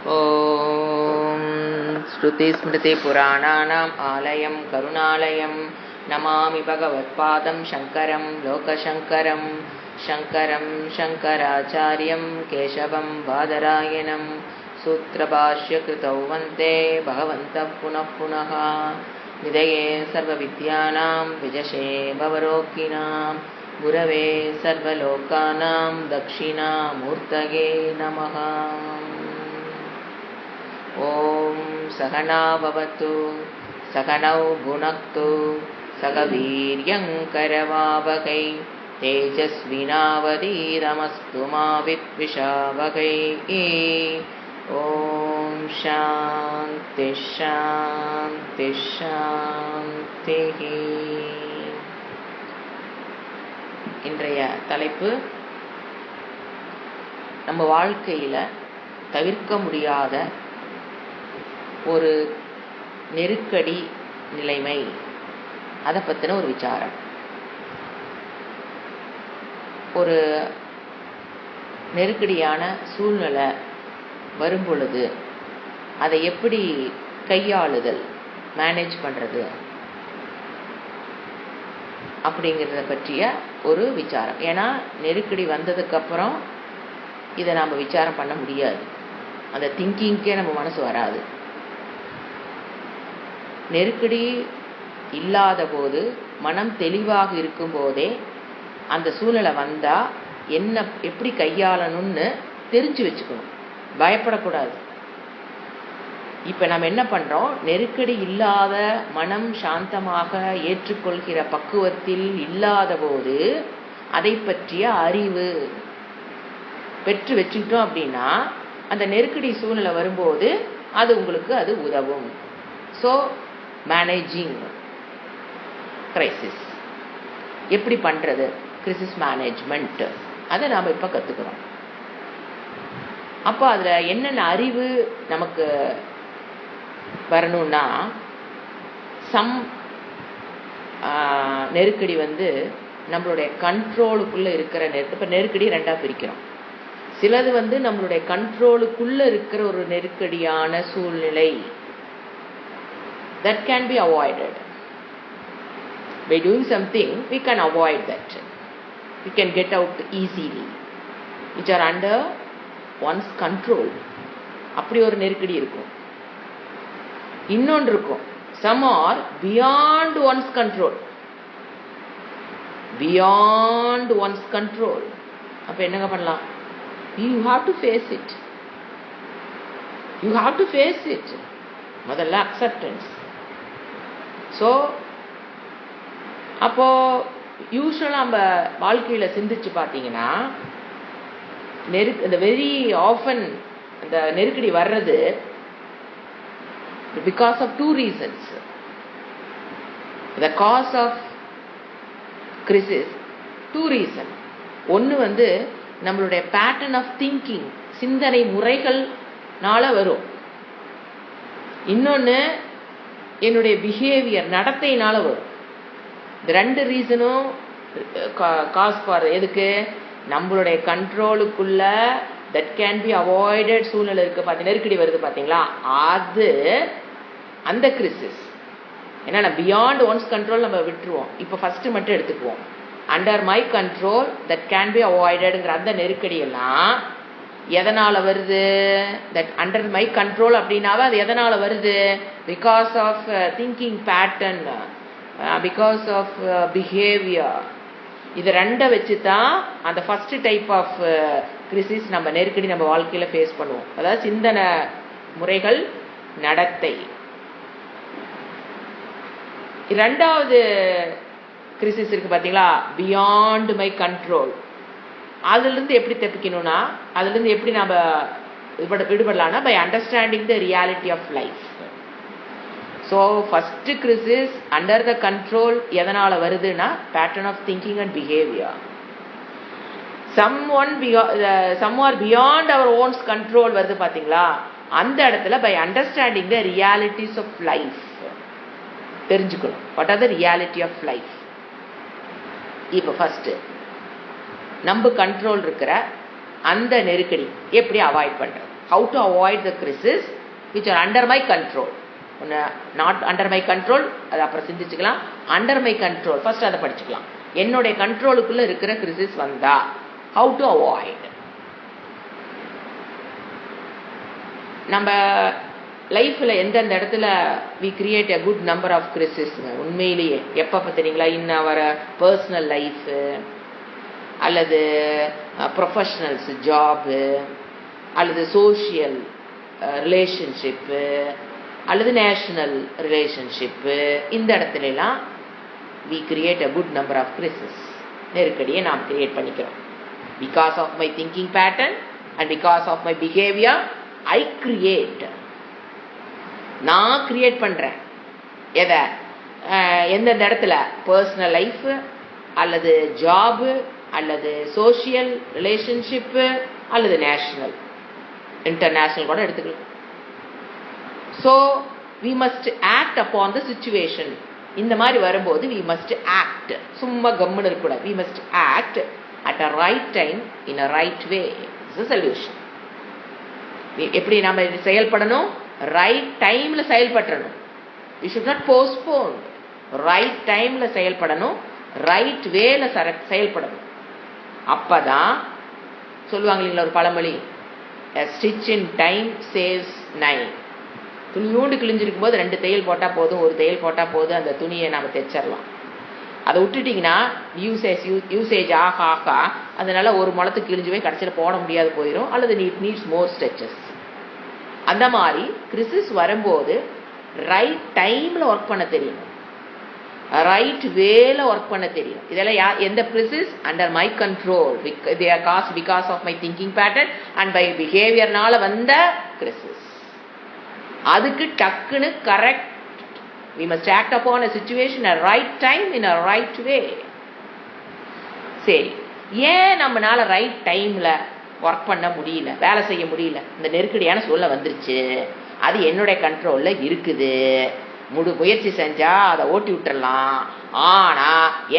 ॐ श्रुतिस्मृतिपुराणानाम् आलयं करुणालयं नमामि भगवत्पादं शङ्करं लोकशङ्करं शङ्करं शङ्कराचार्यं केशवं बादरायणं सूत्रभाष्यकृतौ वन्दे भगवन्तः पुनः पुनः निधये सर्वविद्यानां विजशे भवरोगिणां गुरवे सर्वलोकानां दक्षिणामूर्तये नमः। ॐ सहना भवतु सहनौ भुनक्तु सह वीर्यं करवावहै तेजस्विनावधीतमस्तु मा विद्विषावहै। ॐ शान्ति शान्ति शान्तिः। இன்றைய தலைப்பு, நம்ம வாழ்க்கையில் தவிர்க்க முடியாத ஒரு நெருக்கடி நிலைமை, அதை பற்றின ஒரு விசாரம். ஒரு நெருக்கடியான சூழ்நிலை வரும் பொழுது அதை எப்படி கையாளுதல், மேனேஜ் பண்ணுறது அப்படிங்கிறத பற்றிய ஒரு விசாரம். ஏன்னா நெருக்கடி வந்ததுக்கப்புறம் இதை நாம் விசாரம் பண்ண முடியாது, அந்த திங்கிங்கே நம்ம மனசு வராது. நெருக்கடி இல்லாத போது, மனம் தெளிவாக இருக்கும்போதே அந்த சூழ்நிலை வந்தால் என்ன எப்படி கையாளணும்னு தெரிஞ்சு வச்சுக்கணும், பயப்படக்கூடாது. இப்போ நம்ம என்ன பண்ணுறோம், நெருக்கடி இல்லாத மனம் சாந்தமாக ஏற்றுக்கொள்கிற பக்குவத்தில் இல்லாத போது அதை பற்றிய அறிவு பெற்று வச்சுக்கிட்டோம் அப்படின்னா அந்த நெருக்கடி சூழ்நிலை வரும்போது அது உங்களுக்கு அது உதவும். ஸோ மேனேஜிங் கிரைசிஸ் எப்படி பண்ணுறது, கிரைசிஸ் மேனேஜ்மெண்ட், அதை நாம் இப்போ கற்றுக்கிறோம். அப்போ அதில் என்னென்ன அறிவு நமக்கு வரணும்னா, நெருக்கடி நம்மளுடைய கண்ட்ரோலுக்குள்ளே இருக்கிற இப்போ நெருக்கடி ரெண்டாக பிரிக்கிறோம். சிலது நம்மளுடைய கண்ட்ரோலுக்குள்ளே இருக்கிற ஒரு நெருக்கடியான சூழ்நிலை, that can be avoided. By doing something we can avoid that, we can get out easily, which are under one's control. அப்படி ஒரு நெருக்கடி இருக்கும். இன்னொன்று இருக்கும், some are beyond one's control, beyond one's control. அப்ப என்னங்க பண்ணலாம், you have to face it, you have to face it. முதல்ல acceptance. ஸோ அப்போ யூஸ்வலாக நம்ம வாழ்க்கையில் சிந்திச்சு பார்த்தீங்கன்னா இந்த வெரி ஆஃபன் அந்த நெருக்கடி வர்றது because of two reasons. The cause of crisis two reason. ஒன்று நம்மளுடைய பேட்டர்ன் ஆஃப் திங்கிங், சிந்தனை முறைகள்னால வரும். இன்னொன்று என்னுடைய பிஹேவியர், நடத்தையினால வரும். இந்த ரெண்டு ரீசனும் காஸ் ஃபார் எதுக்கு, நம்மளுடைய கண்ட்ரோலுக்குள்ள தட் கேன் பி அவாய்டட் சூழ்நிலை இருக்குது. நெருக்கடி வருது பார்த்தீங்களா, அது அந்த கிரைசிஸ். ஏன்னா பியாண்ட் ஒன்ஸ் கண்ட்ரோல் நம்ம விட்டுருவோம். இப்போ ஃபஸ்ட்டு மட்டும் எடுத்துக்குவோம், under my control that can be அவாய்டடுங்கிற அந்த நெருக்கடியெல்லாம் எதனால் வருது, தட் அண்டர் மை கண்ட்ரோல் அப்படின்னாவே அது எதனால் வருது, because of thinking pattern, because of behaviour. இது ரெண்டை வச்சு தான் அந்த ஃபஸ்ட்டு டைப் ஆஃப் கிரைசிஸ் நம்ம நெருக்கடி நம்ம வாழ்க்கையில் ஃபேஸ் பண்ணுவோம். அதாவது சிந்தனை முறைகள், நடத்தை. ரெண்டாவது கிரைசிஸ் இருக்குது பார்த்தீங்களா, பியாண்ட் மை கண்ட்ரோல். அதுலேருந்து எப்படி தப்பிக்கணும்னா, அதுலேருந்து எப்படி நம்ம விடுபடலாம்னா, by understanding the reality of life. So first crisis under the control எதனால் வருதுன்னா, pattern of thinking and behaviour. Some are beyond our owns control வருது பார்த்தீங்களா, அந்த இடத்துல by understanding the realities of life தெரிஞ்சுக்கணும். What are the reality of life. இப்போ first நம்ம control இருக்கிற அந்த நெருக்கடி எப்படி அவாய்ட் பண்ணுறது, how to avoid the crisis which are under my control. Not under my control, அது அப்புறம் சிந்திச்சுக்கலாம். under my control ஃபர்ஸ்ட் அதை படிச்சுக்கலாம். என்னுடைய கண்ட்ரோலுக்குள்ள இருக்கிற கிரிசிஸ் வந்தா how to avoid. நம்ம லைஃப்பில் எந்தெந்த இடத்துல we create a good number of crisis. உண்மையிலேயே எப்போ பார்த்தீங்களா, இன் அவர் பர்சனல் லைஃபு அல்லது ப்ரொஃபஷனல்ஸ் ஜாபு அல்லது சோஷியல் ரிலேஷன்ஷிப்பு அல்லது நேஷனல் ரிலேஷன்ஷிப்பு, இந்த இடத்துலலாம் we create a good number of crisis. நெருக்கடியை நாம் கிரியேட் பண்ணிக்கிறோம். Because of my thinking pattern and because of my behaviour I create. நான் கிரியேட் பண்ணுறேன். எதை? எந்தெந்த இடத்துல? பர்சனல் லைஃபு அல்லது ஜாபு அல்லது சோஷியல் ரிலேஷன்ஷிப்பு அல்லது நேஷனல், இன்டர்நேஷ்னல் கூட எடுத்துக்கலாம். So we must act upon the situation. இந்த மாதிரி வரும்போது வி மஸ்ட் ஆக்ட். சும்மா கம்முன்னு இருக்கக்கூடாது. We must act at a right time in a right way. It's a solution. எப்படி நம்ம செயல்படணும்? ரைட் டைமில் செயல்படணும். We should not postpone. Right டைமில் செயல்படணும், ரைட் வேல செயல்படணும். அப்பதான் சொல்லுவாங்க இல்லைங்களா ஒரு பழமொழி, a stitch in time saves 9. துணியூண்டு கிழிஞ்சிருக்கும் போது 2 தையல் போட்டால் போதும், ஒரு தையல் போட்டால் போதும், அந்த துணியை நம்ம தைச்சிடலாம். அதை விட்டுட்டிங்கன்னா யூசேஜ் ஆக ஆக அதனால ஒரு முளத்துக்கு கிழிஞ்சு போய் கடைசியில் போட முடியாது போயிடும், அல்லது நீட்ஸ் மோர் ஸ்ட்ரெச்சஸ். அந்த மாதிரி கிரிசிஸ் வரும்போது ரைட் டைமில் ஒர்க் பண்ண தெரியணும், ரைட் வேல ஒர்க் பண்ண தெரியும். இதெல்லாம் எந்த crisis? Under my control. They are caused because of my thinking pattern and by பிஹேவியர்னால வந்த கிரிசிஸ். அதுக்கு டக்குன்னு correct. we must act upon a situation at right time in a right way. சரி, ஏன் நம்மளால ரைட் டைம்ல ஒர்க் பண்ண முடியல, வேலை செய்ய முடியல? இந்த நெருக்கடியான சூழ்நிலை வந்துருச்சு, அது என்னுடைய கண்ட்ரோல்ல இருக்குது. முயற்சி செஞ்சா அதை ஓட்டி விட்டுறலாம், ஆனா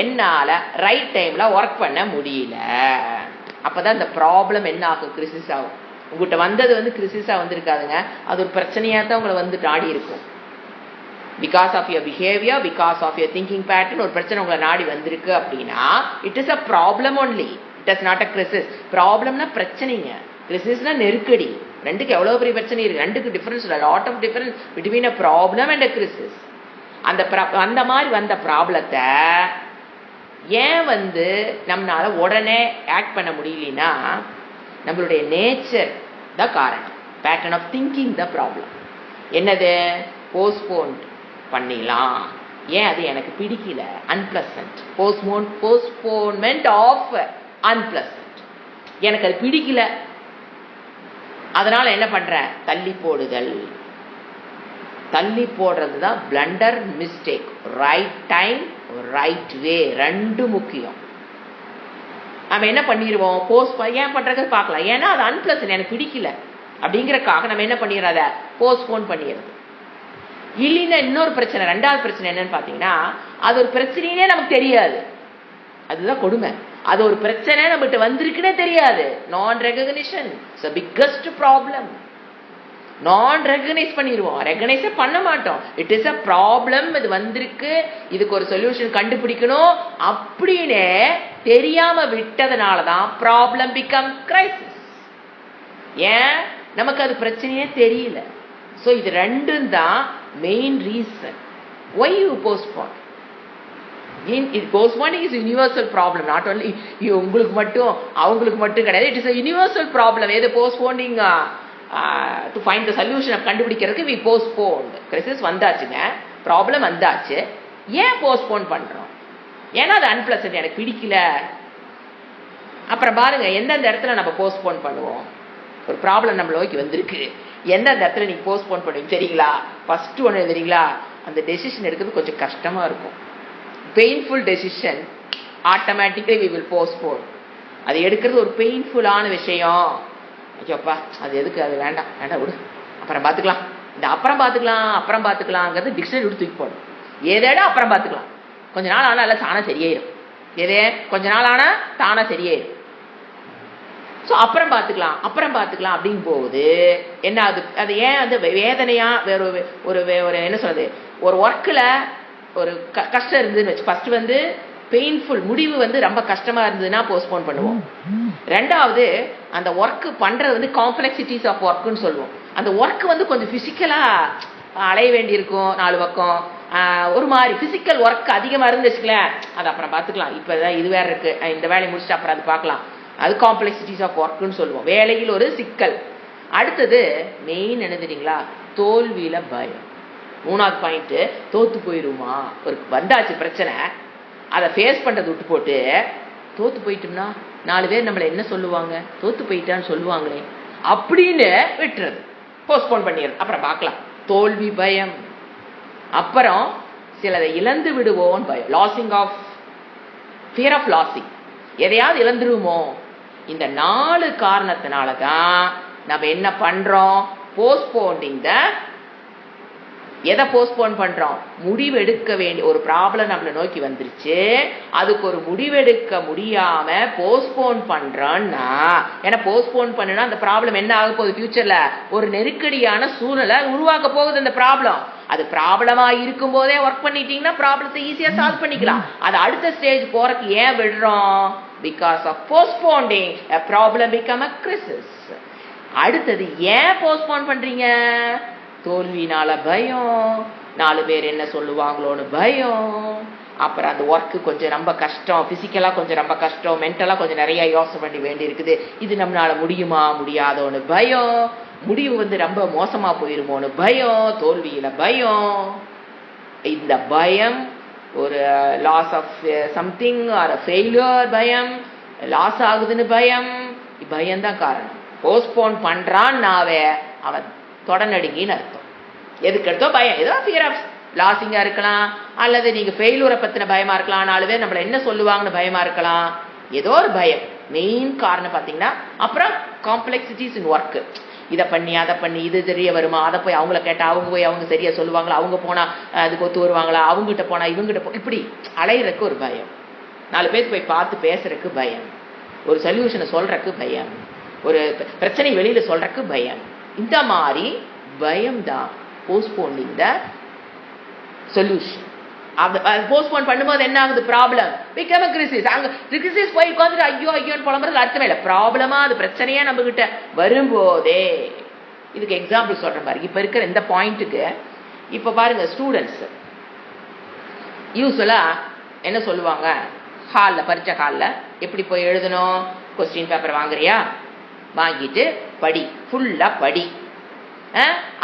என்னால ரைட் டைம்ல ஒர்க் பண்ண முடியல. அப்பதான் இந்த ப்ராப்ளம் என்ன ஆகும்? கிரிசிஸ் ஆகும். உங்கள்கிட்ட வந்தது கிரிசிஸா வந்திருக்காதுங்க, அது ஒரு பிரச்சனையா தான் உங்களை வந்துட்டு ஆடி இருக்கும். Because of your behaviour, because of your thinking pattern ஒரு பிரச்சனை உங்களை நாடி வந்திருக்கு அப்படின்னா it is a problem only. It is not a crisis. ப்ராப்ளம்னா பிரச்சனைங்க, கிரிசிஸ்னா நெருக்கடி. ரெண்டுக்கு எவ்வளோ பெரிய பிரச்சனை இருக்கு, ரெண்டுக்கு difference, lot of difference between a problem and a crisis. அந்த மாதிரி வந்த ப்ராப்ளத்தை ஏன் நம்மளால உடனே ஆக்ட் பண்ண முடியலன்னா நம்மளுடைய நேச்சர் தான் காரணம். Pattern of thinking the problem. என்னது? போஸ்ட்போன் பண்ணிடலாம். ஏன்? அது எனக்கு பிடிக்கல, அன்பிளசன்ட். Postponement of unpleasant. எனக்கு அது பிடிக்கல, அதனால என்ன பண்றேன்? தள்ளி போடுதல். தள்ளி போடுறது தான் blunder, mistake. Right time, right way, ரெண்டு முக்கியம். நம்ம என்ன பண்ணிடுவோம்? ஏன் பண்றது பார்க்கலாம். ஏன்னா அது அன்பிளசன்ட், எனக்கு பிடிக்கல அப்படிங்கறக்காக நம்ம என்ன பண்ணிடுறோம்? அதை போஸ்ட்போன் பண்ணிடுறது. இல்லைன்னா இன்னொரு பிரச்சனை, ரெண்டாவது பிரச்சனை என்னன்னு பாத்தீங்கன்னா, அது ஒரு பிரச்சனையே நமக்கு தெரியாது. அதுதான் கொடுமை. அது ஒரு பிரச்சனை நம்மகிட்ட வந்திருக்குன்னே தெரியாது. நான் recognition is the biggest problem. நான் ரெகக்னைஸ் பண்ணிடுவோம், ரெகக்னைஸே பண்ண மாட்டோம். இட் இஸ் அ ப்ராப்ளம், இது வந்திருக்கு, இதுக்கு ஒரு சொல்யூஷன் கண்டுபிடிக்கணும் அப்படின்னு தெரியாம விட்டதுனால தான் ப்ராப்ளம் பிகம் கிரைசிஸ். ஏன்? நமக்கு அது பிரச்சனையே தெரியல. ஸோ இது ரெண்டும் தான் main reason why you postpone. Postponing is a universal problem, not only உங்களுக்கு மட்டும் அவங்களுக்கு மட்டும் கிடையாது. It is a universal problem. எது? Postponing to find the solution கண்டுபிடிக்கிறதுக்கு we postponed. கிரைசிஸ் வந்தாச்சுங்க, ப்ராப்ளம் வந்தாச்சு. ஏன் போஸ்ட்போன் பண்றோம்? ஏன்னா அது அன்பிளசன்ட், எனக்கு பிடிக்கல. அப்புறம் பாருங்க, எந்தெந்த இடத்துல நம்ம போஸ்ட்போன் பண்ணுவோம்? ஒரு ப்ராப்ளம் நம்ம நோக்கி வந்திருக்கு, எந்தெந்த இடத்துல நீங்க போஸ்ட்போன் பண்ணுவீங்க தெரியுங்களா? ஃபர்ஸ்ட் ஒன்று தெரியுங்களா? அந்த டெசிஷன் எடுக்கிறது கொஞ்சம் கஷ்டமா இருக்கும். Painful decision automatically we will postpone. அது எடுக்கிறது ஒரு பெயின்ஃபுல்லான விஷயம். ஐயோப்பா அது எதுக்கு, அது வேண்டாம் வேண்டாம் விடு, அப்புறம் பார்த்துக்கலாம். இந்த அப்புறம் பார்த்துக்கலாங்கிறது டிக்ஷனரி விட்டு தூக்கி போடும். எதோட அப்புறம் பார்த்துக்கலாம், கொஞ்ச நாள் ஆனால் எல்லாம் தானா சரியாயிடும். எதே கொஞ்ச நாள் ஆனால் தானா சரியாயிடும். ஸோ அப்புறம் பார்த்துக்கலாம் அப்படின்னு போகுது. என்ன அது ஏன் அது வேதனையா வேற ஒரு என்ன சொல்றது, ஒரு ஒர்க்கில் ஒரு கஷ்டம் இருந்ததுன்னு வச்சு, ஃபர்ஸ்ட் பெயின்ஃபுல் முடிவு ரொம்ப கஷ்டமா இருந்ததுன்னா போஸ்ட்போன் பண்ணுவோம். ரெண்டாவது அந்த ஒர்க் பண்றது காம்ப்ளெக்சிட்டிஸ் ஆஃப் ஒர்க்குன்னு சொல்லுவோம். அந்த ஒர்க் கொஞ்சம் பிசிக்கலா அலைய வேண்டியிருக்கும், 4 பக்கம் ஒரு மாதிரி பிசிக்கல் ஒர்க் அதிகமா இருந்துச்சுங்களேன், அது அப்புறம் பார்த்துக்கலாம், இப்பதான் இது வேற இருக்கு, இந்த வேலையை முடிச்சுட்டு அப்புறம் அது பார்க்கலாம். அது காம்ப்ளெக்சிட்டிஸ் ஆஃப் ஒர்க்குன்னு சொல்லுவோம், வேலையில் ஒரு சிக்கல். அடுத்தது மெயின் என்ன தெரியுங்களா, தோல்வியில பயம். 3வது பாயிண்ட், தோத்து போயிருமா, ஒரு வந்தாச்சு பிரச்சனை, அதை ஃபேஸ் பண்றது விட்டு போட்டு தோத்து போயிட்டோம்னா 4 பேர் நம்மளை என்ன சொல்லுவாங்க, தோத்து போயிட்டான்னு சொல்லுவாங்களே அப்படின்னு விட்டுறது, போஸ்ட்போன் பண்ணிடுறது, அப்புறம் பார்க்கலாம். தோல்வி பயம். அப்புறம் சிலதை இழந்து விடுவோம் பயம், ஃபியர் ஆஃப் லாசிங், எதையாவது இழந்துருவோமோ. இந்த 4 காரணத்தினாலதான் நம்ம என்ன பண்றோம், போஸ்ட்போனிங் எதை போஸ்ட்போன் பண்றோம், முடிவெடுக்க வேண்டிய ஒரு ப்ராப்ளம் நம்மளை நோக்கி வந்துருச்சு, அதுக்கு ஒரு முடிவெடுக்க முடியாம போஸ்ட்போன் பண்றோம்னா, ஏன்னா போஸ்ட்போன் பண்ணுனா அந்த ப்ராப்ளம் என்ன ஆக போகுது, ஃபியூச்சர்ல ஒரு நெருக்கடியான சூழ்நிலை உருவாக்க போகுது. அந்த ப்ராப்ளம் அது ப்ராப்ளமா இருக்கும் போதே ஒர்க் பண்ணிட்டீங்கன்னா ப்ராப்ளத்தை ஈஸியா சால்வ் பண்ணிக்கலாம். அது அடுத்த ஸ்டேஜ் போறதுக்கு ஏன் விடுறோம், because of postponing a problem become a crisis. அடுத்தது ஏன் போஸ்ட்போன் பண்றீங்க, தோல்வினால பயம், 4 பேர் என்ன சொல்லுவாங்களோன்னு பயம், அப்புறம் அந்த ஒர்க்கு கொஞ்சம் ரொம்ப கஷ்டம், பிசிக்கலா கொஞ்சம் ரொம்ப கஷ்டம், மென்டலா கொஞ்சம் நிறைய யோசனை பண்ணி வேண்டி இருக்குது, இது நம்மளால முடியுமா முடியாதோன்னு பயம், முடிவு ரொம்ப மோசமா போயிருமோன்னு பயம், தோல்வியில பயம். இந்த பயம் ஒரு loss of something or failure பயம், லாஸ் ஆகுதுன்னு பயம் தான் காரணம். போஸ்ட்போன் பண்றான்னாவே அவன் தொடநடுங்கின்னு அர்த்தம். எதுக்கு எடுத்தோ பயம், ஏதோ ஃபியர் ஆஃப் லாசிங்கா இருக்கலாம், அல்லது நீங்க ஃபெயிலூரை பத்தின பயமா இருக்கலாம், 4 பேர் நம்மள என்ன சொல்லுவாங்கன்னு பயமா இருக்கலாம், ஏதோ ஒரு பயம் மெயின் காரணம் பாத்தீங்கன்னா. அப்புறம் காம்ப்ளெக்சிட்டிஸ் இன் ஒர்க், இதை பண்ணி அதை பண்ணி இது தெரிய வருமா, அதை போய் அவங்கள கேட்டா அவங்க போய் அவங்க சரியா சொல்லுவாங்களா, அவங்க போனா அதுக்கு ஒத்து வருவாங்களா, அவங்ககிட்ட போனா இவங்ககிட்ட இப்படி அலையிறதுக்கு ஒரு பயம், 4 பேருக்கு போய் பார்த்து பேசுறதுக்கு பயம், ஒரு சொல்யூஷனை சொல்றதுக்கு பயம், ஒரு பிரச்சனை வெளியில சொல்றதுக்கு பயம். இந்த மாதிரி பயம்தான் போஸ்ட்போனிங் த சொல்யூஷன். போஸ்ட்போன் பண்ணும்போது என்ன ஆகுது, ப்ராப்ளம் பிகம் a crisis. அங்க கிரிசிஸ் போய் உட்காந்துட்டு ஐயோன்னு புலம்புறது அர்த்தமே இல்லை. ப்ராப்ளமா அது பிரச்சனையா நம்ம கிட்ட வரும்போதே, இதுக்கு எக்ஸாம்பிள் சொல்றேன் பாருங்க. இப்ப இருக்கிற இந்த பாயிண்ட்டுக்கு இப்ப பாருங்க, ஸ்டூடெண்ட்ஸ் யூஸ்வலா என்ன சொல்லுவாங்க, பரீட்சை ஹாலில் எப்படி போய் எழுதணும், கொஸ்டின் பேப்பர் வாங்குறியா, வாங்கிட்டு படி, ஃபுல்லா படி,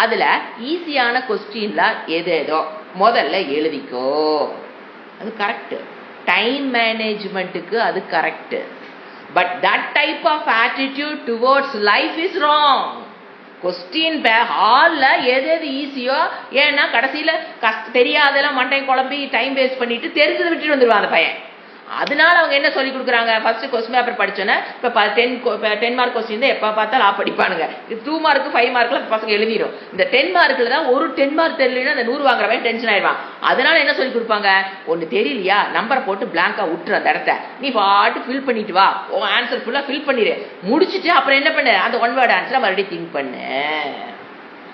அதுல ஈஸியான கொஸ்டின்ல ஏதோ முதல்ல எழுதிக்கோ, அது கரெக்ட். டைம் மேனேஜ்மெண்ட்டுக்கு அது correct. But that type of attitude towards life is wrong. Question ஹால்ல எது ஈஸியோ, ஏன்னா கடைசியில தெரியாதெல்லாம் மண்டை குழம்பி டைம் வேஸ்ட் பண்ணிட்டு தெரிஞ்சதை விட்டுட்டு வந்துடுவான் அந்த பையன். அதனால அவங்க என்ன சொல்லி கொடுக்குறாங்க, ஃபர்ஸ்ட் கொஸ்டின் பேப்பர் படிச்சோன்னா இப்ப 10 மார்க் கொஸ்டின் தான் எப்ப பார்த்தாலும் படிப்பானுங்க. 2 மார்க் 5 மார்க்ல பசங்க எழுதிடும். இந்த 10 மார்க்ல தான் ஒரு 10 மார்க் தெரியலன்னா அந்த 100 வாங்குறவன் டென்ஷன் ஆயிடுவான். அதனால என்ன சொல்லி கொடுப்பாங்க, ஒன்னு தெரியலையா நம்பரை போட்டு பிளாங்கா விட்டுரு, அந்த இடத்த நீ பாட்டு ஃபில் பண்ணிட்டு வா, ஆன்சர் ஃபுல்லா ஃபில் பண்ணிடு, முடிச்சுட்டு அப்புறம் என்ன பண்ணு, அந்த 1 வேர்ட் ஆன்சரை மறுபடியும் திங்க் பண்ணு.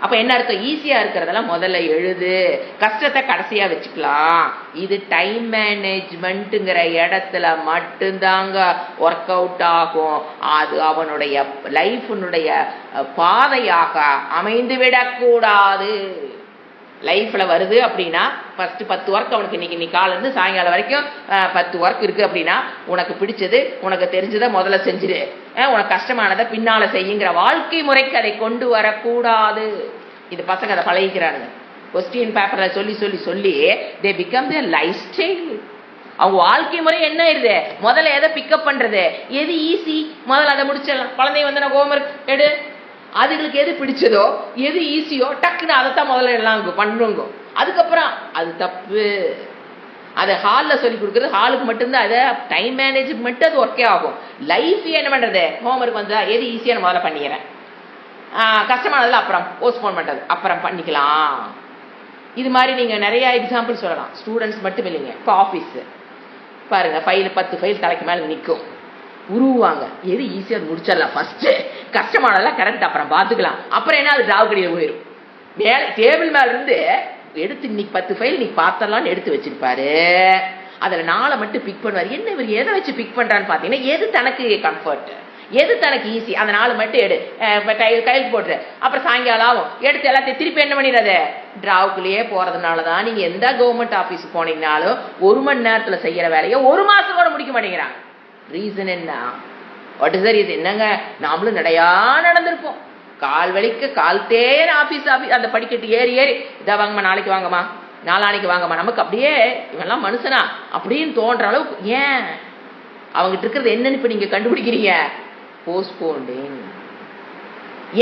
அப்ப என்ன அர்த்தம், ஈஸியா இருக்கிறதெல்லாம் முதல்ல எழுது, கஷ்டத்தை கடைசியா வச்சுக்கலாம். இது டைம் மேனேஜ்மெண்ட்ங்கிற இடத்துல மட்டும்தாங்க ஒர்க் அவுட் ஆகும். அது அவனுடைய லைஃபினுடைய பாதையாக அமைந்து விடக்கூடாது. லைஃப்ல வருது அப்படின்னா ஃபர்ஸ்ட் 10 ஒர்க் அவனுக்கு இன்னைக்கு காலையில இருந்து சாயங்காலம் வரைக்கும் 10 ஒர்க் இருக்கு அப்படின்னா, உனக்கு பிடிச்சது உனக்கு தெரிஞ்சதை முதல்ல செஞ்சுடு, உனக்கு கஷ்டமானதை பின்னால செய்யுங்கிற வாழ்க்கை முறைக்கு அதை கொண்டு வரக்கூடாது. இது பசங்க அதை பழகிக்கிறானுங்க. கொஸ்டின் பேப்பர்ல சொல்லி சொல்லி சொல்லி they become their life style. அவங்க வாழ்க்கை முறை என்ன ஆயிருது, முதல்ல எதை பிக்கப் பண்றது, எது ஈஸி முதல்ல அதை முடிச்சிடலாம். குழந்தைங்க நான் ஹோம்ஒர்க் எடு, அதுங்களுக்கு எது பிடிச்சதோ எது ஈஸியோ டக்குன்னு அதைத்தான் முதல்ல எல்லாம் பண்ணுங்க. அதுக்கப்புறம் அது தப்பு. அதை ஹாலில் சொல்லி கொடுக்குறது ஹாலுக்கு மட்டும்தான், அதை டைம் மேனேஜ்மெண்ட் அது ஒர்க்கே ஆகும். லைஃப் என்ன பண்றது, ஹோம்ஒர்க் வந்தா எது ஈஸியான முதல்ல பண்ணிக்கிறேன், கஷ்டமானதில் அப்புறம் போஸ்ட்போன் பண்றது அப்புறம் பண்ணிக்கலாம். இது மாதிரி நீங்க நிறைய எக்ஸாம்பிள் சொல்லலாம். ஸ்டூடெண்ட்ஸ் மட்டும் இல்லைங்க, இப்போ ஆஃபீஸ் பாருங்க, 10 ஃபைல் தலைக்கு மேலே நிற்கும். உருவாங்க. எது ஈஸியாக அது முடிச்சிடலாம் ஃபர்ஸ்ட், கஷ்டமானதெல்லாம் கரெக்ட் அப்புறம் பார்த்துக்கலாம். அப்புறம் என்ன அது டிராவ் கடியில் போயிடும். மேலே டேபிள் மேல இருந்து எடுத்து இன்னைக்கு 10 ஃபைல் இன்னைக்கு பார்த்தலாம்னு எடுத்து வச்சிருப்பாரு. அதில் 4 மட்டும் பிக் பண்ணுவார். என்ன இவர் எதை வச்சு பிக் பண்றான்னு பார்த்தீங்கன்னா, எது தனக்கு கம்ஃபர்ட், எது தனக்கு ஈஸி, அந்த 4 மட்டும் எடு, கையில் போட்டுரு. அப்புறம் சாயங்காலம் ஆகும், எடுத்து எல்லாத்தையும் திருப்பி என்ன பண்ணிடுறது, டிராவுக்குள்ளேயே போறதுனால தான் நீங்க எந்த கவர்மெண்ட் ஆஃபீஸ் போனீங்கனாலும் 1 மணி நேரத்தில் செய்யற வேலையை 1 மாசம் கூட முடிக்க மாட்டேங்கிறாங்க. ரீசன் என்ன? What is the reason? என்னங்க, நாமளும் நடையா நடந்திருப்போம். கால் வலிக்க கால் தேர் ஆஃபீஸ் அந்த படிக்கட்டு ஏறி இதை வாங்கம்மா, நாளைக்கு வாங்கம்மா, நாளானைக்கு வாங்கம்மா. நமக்கு அப்படியே இவெல்லாம் மனுஷனா அப்படின்னு தோன்ற அளவுக்கு. ஏன் அவங்ககிட்ட இருக்கிறது என்னன்னு இப்ப நீங்க கண்டுபிடிக்கிறீங்க? போஸ்ட்போண்டிங்.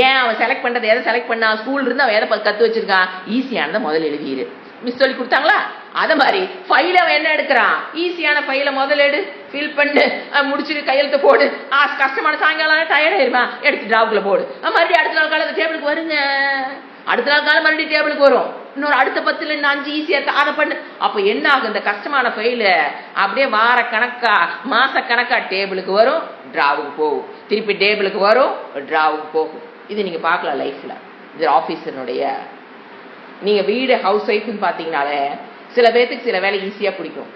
ஏன் அவன் செலக்ட் பண்றது, எதை செலக்ட் பண்ணா, ஸ்கூல்ல இருந்து அவன் எதை கத்து வச்சிருக்கான், ஈஸியானதை முதல்ல எழுதிடு. மிஸ் சொல்லி கொடுத்தாங்களா? அத மாதிரி ஃபைல அவன் என்ன எடுக்கிறான், ஈஸியான ஃபைல முதல்ல எடு, ஃபில் பண்ணு, முடிச்சுட்டு கையெழுத்து போடு. கஷ்டமான சாயங்காலம் டயர்ட் ஆயிருமா, எடுத்து டிராவுக்குள்ள போடு. மறுபடியும் அடுத்த நாள் காலம் டேபிளுக்கு வருங்க, அடுத்த நாள் காலம் மறுபடியும் டேபிளுக்கு வரும். இன்னொரு அடுத்த 10ல் 5 ஈஸியா இருக்கு, அதை பண்ணு. அப்ப என்ன ஆகும், இந்த கஷ்டமான ஃபைல அப்படியே வார கணக்கா மாச கணக்கா டேபிளுக்கு வரும், டிராவுக்கு போகும், திருப்பி டேபிளுக்கு வரும், டிராவுக்கு போகும். இது நீங்க பார்க்கலாம் லைஃப்ல. இது ஆபீஸனுடைய, நீங்க வீடு ஹவுஸ் ஒய்ஃப்னு பாத்தீங்கன்னாலே சில பேருக்கு சில வேலை ஈஸியா பிடிக்கும்.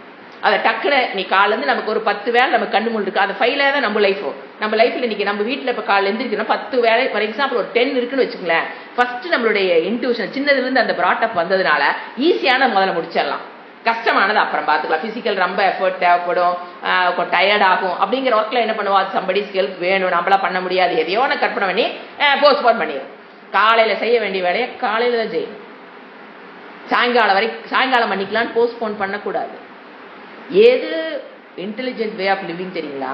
அதை டக்குனு நீ காலில இருந்து நமக்கு ஒரு 10 வேலை நம்ம கண்ணு முள் இருக்கு, அந்த ஃபைல தான் நம்ம லைஃப்ல இன்னைக்கு நம்ம வீட்டுல இப்ப காலைல எழுந்திருக்கணும் 10 வேலை, ஃபார் எக்ஸாம்பிள் ஒரு 10 இருக்குன்னு வச்சுக்கங்களேன். ஃபர்ஸ்ட் நம்மளுடைய இன்ட்யூஷன் சின்னதுல இருந்து அந்த பிராட்டப் வந்ததுனால ஈஸியான முதல்ல முடிச்சிடலாம், கஷ்டமானது அப்புறம் பார்த்துக்கலாம். பிசிக்கல் ரொம்ப எஃபர்ட் தேவைப்படும், டயர்ட் ஆகும். அப்படிங்கிற ஒர்க்ல என்ன பண்ணுவோம், அது சம்படி ஹெல்ப் வேணும், நம்மளா பண்ண முடியாது, எதையோ ஒன்று கற்பனை பண்ணி போஸ்ட்போன் பண்ணிடும். காலையில செய்ய வேண்டிய வேலையை காலையில தான் செய்யணும், சாயங்காலம் பண்ணிக்கலான்னு போஸ்ட்போன் பண்ணக்கூடாது. எது இன்டெலிஜென்ட் வே ஆஃப் லிவிங் தெரியுங்களா?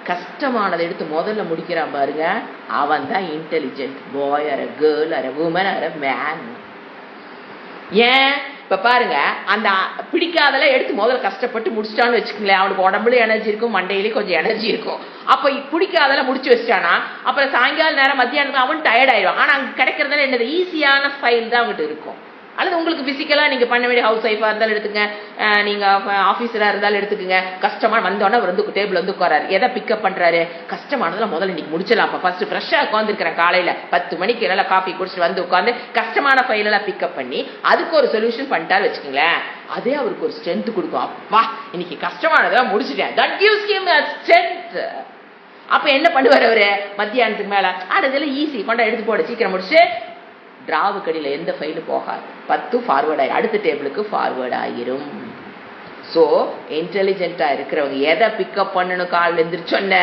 கஷ்டமானதை எடுத்து முதல்ல முடிக்கிறான் பாருங்க, அவன் தான் intelligent boy or a girl or a woman or a man. ஏன் இப்ப பாருங்க, அந்த பிடிக்காதெல்லாம் எடுத்து முதல்ல கஷ்டப்பட்டு முடிச்சிட்டான்னு வச்சுக்கங்களேன், அவனுக்கு உடம்புல எனர்ஜி இருக்கும், மண்டையிலேயும் கொஞ்சம் எனர்ஜி இருக்கும். அப்ப பிடிக்காதெல்லாம் முடிச்சு வச்சிட்டானா அப்புறம் சாயங்கால நேரம் மத்தியானம் அவன் டயர்ட் ஆயிடும். ஆனா அங்க கிடைக்கிறதுல என்னது, ஈஸியான ஃபைல் தான் அவங்ககிட்ட இருக்கும். அல்லது உங்களுக்கு பிசிக்கலா நீங்க பண்ண வேண்டிய ஹவுஸ் ஒய்ஃபா இருந்தாலும் எடுத்துங்க, நீங்க ஆபீஸரா இருந்தாலும் எடுத்துக்கங்க. கஷ்டமா வந்தோடனே வந்து டேபிள் வந்து உட்காராரு, எதை பிக்கப் பண்றாரு, கஷ்டமானதுல முதல்ல இன்னைக்கு முடிச்சிடலாம். ஃபர்ஸ்ட் ஃப்ரெஷ்ஷா உட்காந்துருக்கிறேன், காலையில 10 மணிக்கு நல்லா காஃபி குடிச்சிட்டு வந்து உட்காந்து கஷ்டமான ஃபைல் எல்லாம் பிக்கப் பண்ணி அதுக்கு ஒரு சொல்யூஷன் பண்ணிட்டாரு வச்சுக்கோங்களேன், அதே அவருக்கு ஒரு ஸ்ட்ரென்த் கொடுக்கும். அப்பா இன்னைக்கு கஷ்டமானதெல்லாம் முடிச்சுட்டேன், that gives him a strength. அப்ப என்ன பண்ணுவார் அவரு, மத்தியானத்துக்கு மேல இதெல்லாம் ஈஸி கொண்டா எடுத்து போட, சீக்கிரம் முடிச்சு டிராவு கடியில் எந்த ஃபைலு போகாது, 10 ஃபார்வர்ட் ஆகி அடுத்த டேபிளுக்கு ஃபார்வர்ட் ஆகிரும். ஸோ இன்டெலிஜென்ட்டா இருக்கிறவங்க எதை பிக்கப் பண்ணணும், காலில் எந்திரிச்சொன்ன